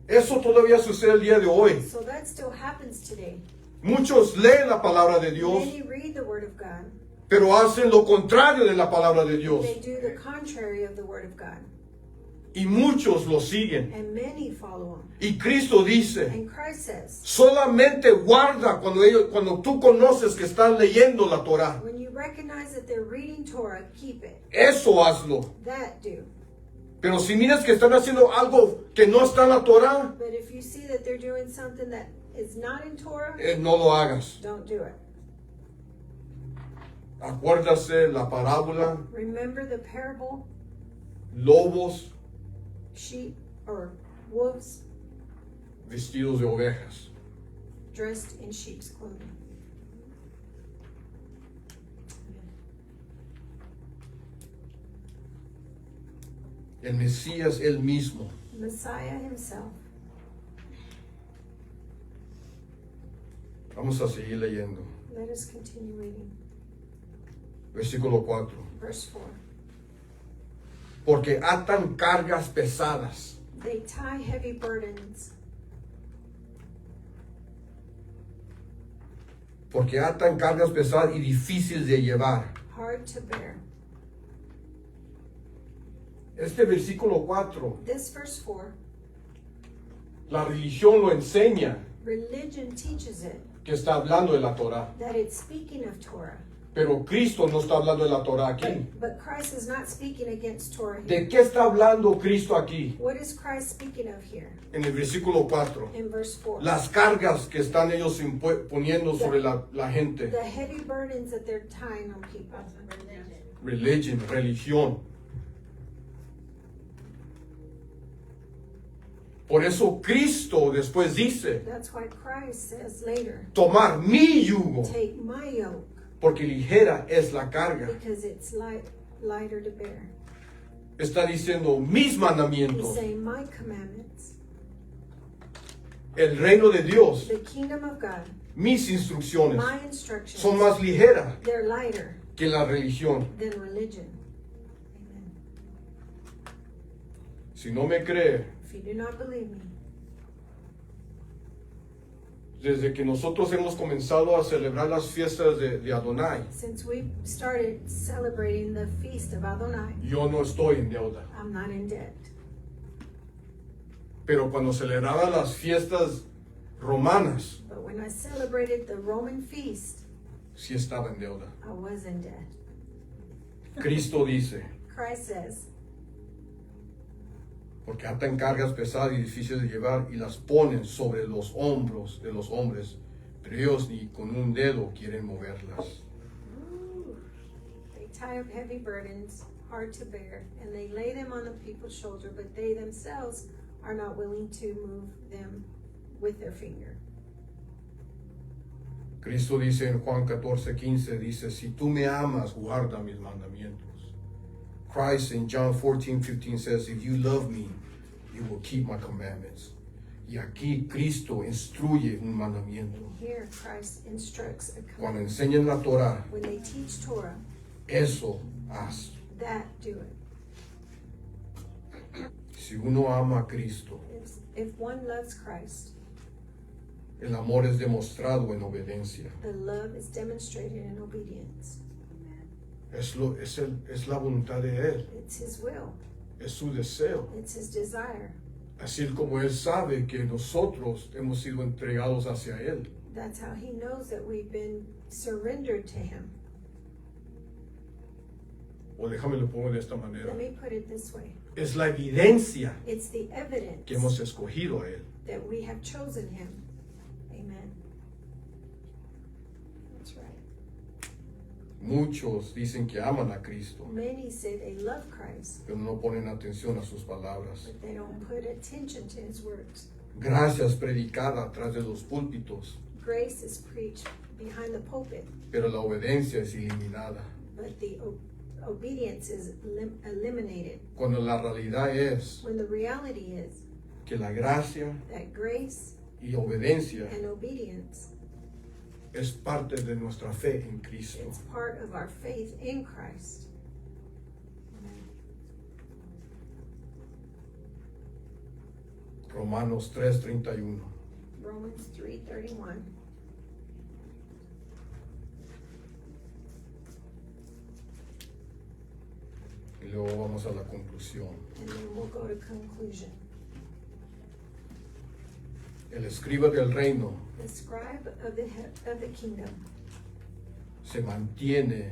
Eso todavía sucede el día de hoy. So that still happens today. Muchos leen la palabra de Dios, Many read the Word of God. pero hacen lo contrario de la palabra de Dios. They do the contrary of the Word of God. Y muchos lo siguen. And many follow Him. Y Cristo dice, And Christ says, solamente guarda cuando tú conoces que están leyendo la Torah. when you recognize that they're reading Torah, keep it. Eso hazlo. That do. Pero si miras que están haciendo algo que no está en la Torah, But if you see that they're doing something that is not in Torah, no lo hagas. don't do it. Acuérdase la parábola, Remember the parable, lobos sheep or wolves vestidos de ovejas. dressed in sheep's clothing. El Mesías él mismo Messiah himself. Vamos a seguir leyendo. Let us continue reading. Versículo 4. Verse 4. Porque atan cargas pesadas They tie heavy burdens. porque atan cargas pesadas y difíciles de llevar. Hard to bear. Este versículo 4, This verse 4, la religión lo enseña religion teaches it, que está hablando de la Torah. that it's speaking of Torah. Pero Cristo no está hablando de la Torah aquí. But Christ is not speaking against Torah here. ¿De qué está hablando Cristo aquí? What is Christ speaking of here? En el versículo 4. In verse 4. Las cargas que están ellos poniendo sobre la gente. The heavy burdens that they're tying on people. Religión. Por eso Cristo después dice, That's why Christ says later, tomar mi yugo, take my yoke, porque ligera es la carga. because it's lighter to bear. Está diciendo mis He's mandamientos. saying my commandments, El reino de Dios, the kingdom of God, mis instrucciones, my instructions, son más ligeras they're lighter que la religión. than religion. Amen. Si no me cree, If you do not believe me, desde que nosotros hemos comenzado a celebrar las fiestas de Adonai, since we started celebrating the feast of Adonai, yo no estoy en deuda. I'm not in debt. Pero cuando celebraba las fiestas romanas, But when I celebrated the Roman feast, sí estaba en deuda. I was in debt. Cristo dice, Christ says, porque atan cargas pesadas y difíciles de llevar y las ponen sobre los hombros de los hombres, pero ellos ni con un dedo quieren moverlas. they tie up heavy burdens, hard to bear, and they lay them on the people's shoulder, but they themselves are not willing to move them with their finger. Cristo dice en Juan 14:15, dice, si tú me amas, guarda mis mandamientos. Christ in John 14:15 says, if you love me, you will keep my commandments. Y aquí Cristo instruye un mandamiento. And here Christ instructs a Cuando command. enseñan la Torah, When they teach Torah, eso haz. that do it. Si uno ama a Cristo, If one loves Christ, el amor es demostrado en obediencia. the love is demonstrated in obedience. Es la voluntad de Él, It's His will. es su deseo. It's His desire. Así como Él sabe que nosotros hemos sido entregados hacia Él. That's how He knows that we've been surrendered to Him. O déjame lo pongo de esta manera. Let me put it this way. Es la evidencia It's the evidence que hemos escogido a Él. that we have chosen Him. Amen. That's right. Muchos dicen que aman a Cristo, Many say they love Christ, pero no ponen atención a sus palabras. but they don't put attention to His words. Gracia es predicada atrás de los púlpitos, Grace is preached behind the pulpit, pero la obediencia es eliminada. but the obedience is eliminated. Cuando la realidad es When the reality is que la gracia that grace y obediencia and obedience, es parte de nuestra fe en Cristo. it's part of our faith in Christ. Amen. Romanos 3:31. Romans 3:31. Y luego vamos a la conclusión. And then we'll go to conclusion. El escriba del reino The scribe of the kingdom, se mantiene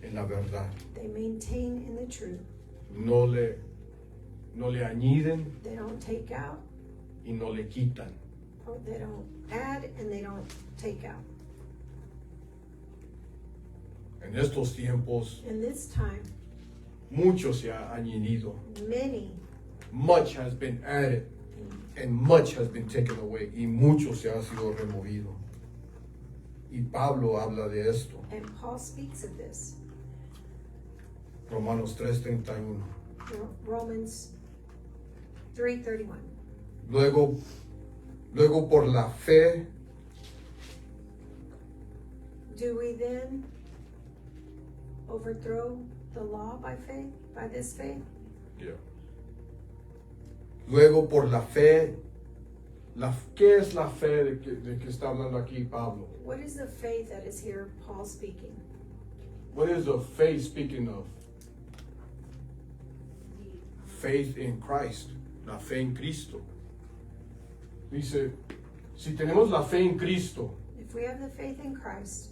en la verdad. they maintain in the truth. No le añiden They don't take out, y no le quitan. or they don't add, and they don't take out. En estos tiempos, In this time, muchos se han ido. many, Much has been added and much has been taken away. Y mucho se ha sido removido. Y Pablo habla de esto. and Paul speaks of this. Romanos 3:31. Romans 3:31. Luego por la fe, Do we then overthrow the law by faith, by this faith? luego por la fe, ¿qué es la fe de que está hablando aquí Pablo? What is the faith that is here Paul speaking? What is the faith speaking of? Faith in Christ, la fe en Cristo. Dice, si tenemos la fe en Cristo, If we have the faith in Christ,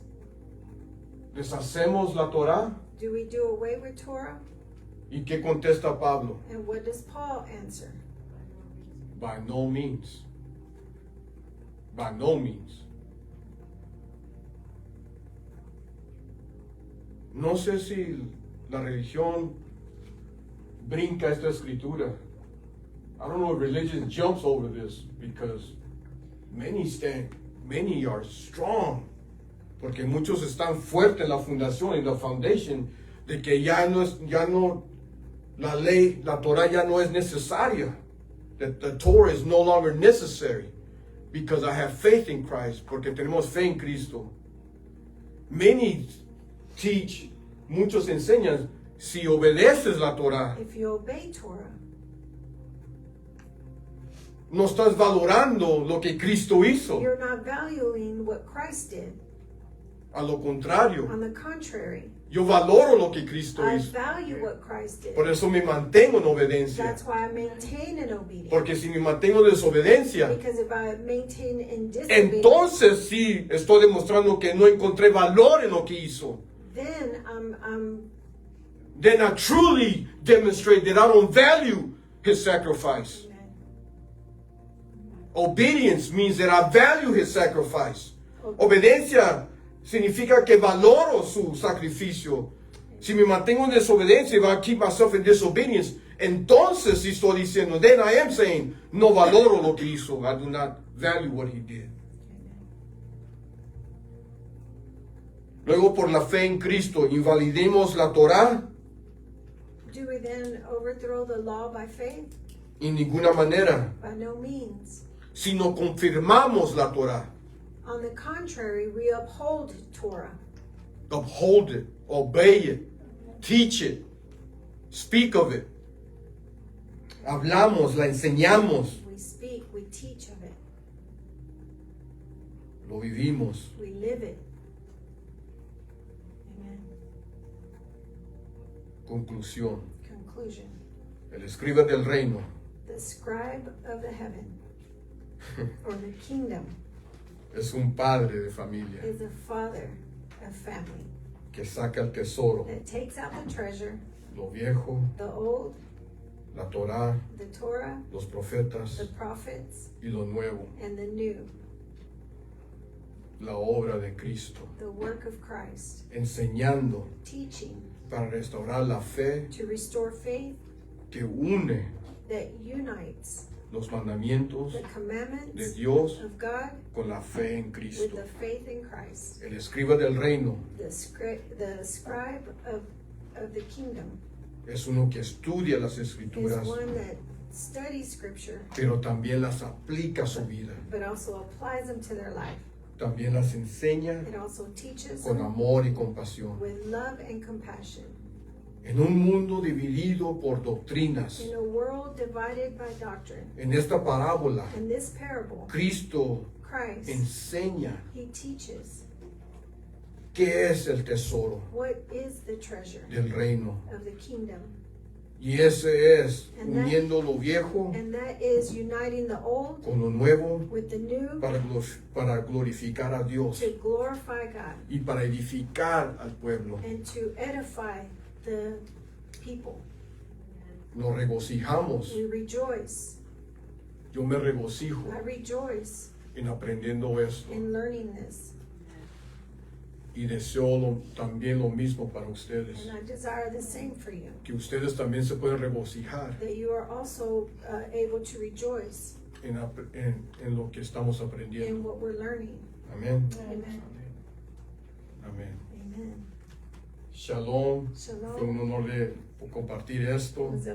deshacemos la Torah. do we do away with Torah? ¿Y qué contesta Pablo? And what does Paul answer? By no means. By no means. No sé si la religión brinca esta escritura. I don't know if religion jumps over this because many are strong. Porque muchos están fuertes en la fundación, en la foundation, de que ya no, la ley, la Torah ya no es necesaria. That the Torah is no longer necessary because I have faith in Christ, porque tenemos fe en Cristo. Many teach, muchos enseñan, si obedeces la Torah, If you obey Torah, no estás valorando lo que Cristo hizo. you're not valuing what Christ did. A lo contrario, On the contrary, yo valoro lo que Cristo I hizo. value what Christ did. Por eso me mantengo en obediencia. That's why I maintain in obedience. Porque si me mantengo en desobediencia, Because if I maintain in disobedience, entonces sí estoy demostrando que no encontré valor en lo que hizo. then I'm Then I truly demonstrate that I don't value his sacrifice. Obedience means that I value his sacrifice. Obediencia significa que valoro su sacrificio. Si me mantengo en desobediencia, if I keep myself in disobedience, entonces sí estoy diciendo, then I am saying, no valoro lo que hizo. I do not value what he did. Luego, por la fe en Cristo, invalidemos la Torah. Do we then overthrow the law by faith? En ninguna manera. By no means. Sino confirmamos la Torah. On the contrary, we uphold Torah. Uphold it, obey it, teach it, speak of it. Hablamos, la enseñamos, We speak, we teach of it, lo vivimos. we live it. Amen. Conclusión. Conclusion. El escriba del reino The scribe of the heaven, or the kingdom, es un padre de familia is a father of family que saca el tesoro, that takes out the treasure, lo viejo, the old, la Torah, the Torah, los profetas the prophets, y lo nuevo, and the new, la obra de Cristo, the work of Christ, enseñando teaching para restaurar la fe to restore faith que une that unites los mandamientos the de commandments Dios of God con la fe en with Cristo. the faith in Christ. El escriba del reino The scribe of the kingdom es uno que estudia las is escrituras, one that studies scripture pero también las aplica a su vida. but also applies them to their life. También las enseña It also teaches con them amor y compasión. with love and compassion. En un mundo dividido por doctrinas, In a world divided by doctrine, en esta parábola, in this parable, Cristo Christ, enseña he teaches qué es el tesoro what is the treasure del reino. of the kingdom. Y ese es uniendo lo viejo And that is uniting the old con lo nuevo with the new para glorificar a Dios to glorify God y para edificar al pueblo. and to edify the people. Nos regocijamos. We rejoice. Yo me regocijo I rejoice en aprendiendo esto. in learning this. Y deseo también lo mismo para ustedes. And I desire the same for you, Que ustedes también se pueden regocijar that you are also able to rejoice en lo que estamos in aprendiendo. what we're learning. Amén. Amen. Amén. Amen. Shalom. Shalom. Fue un honor de compartir esto. It was a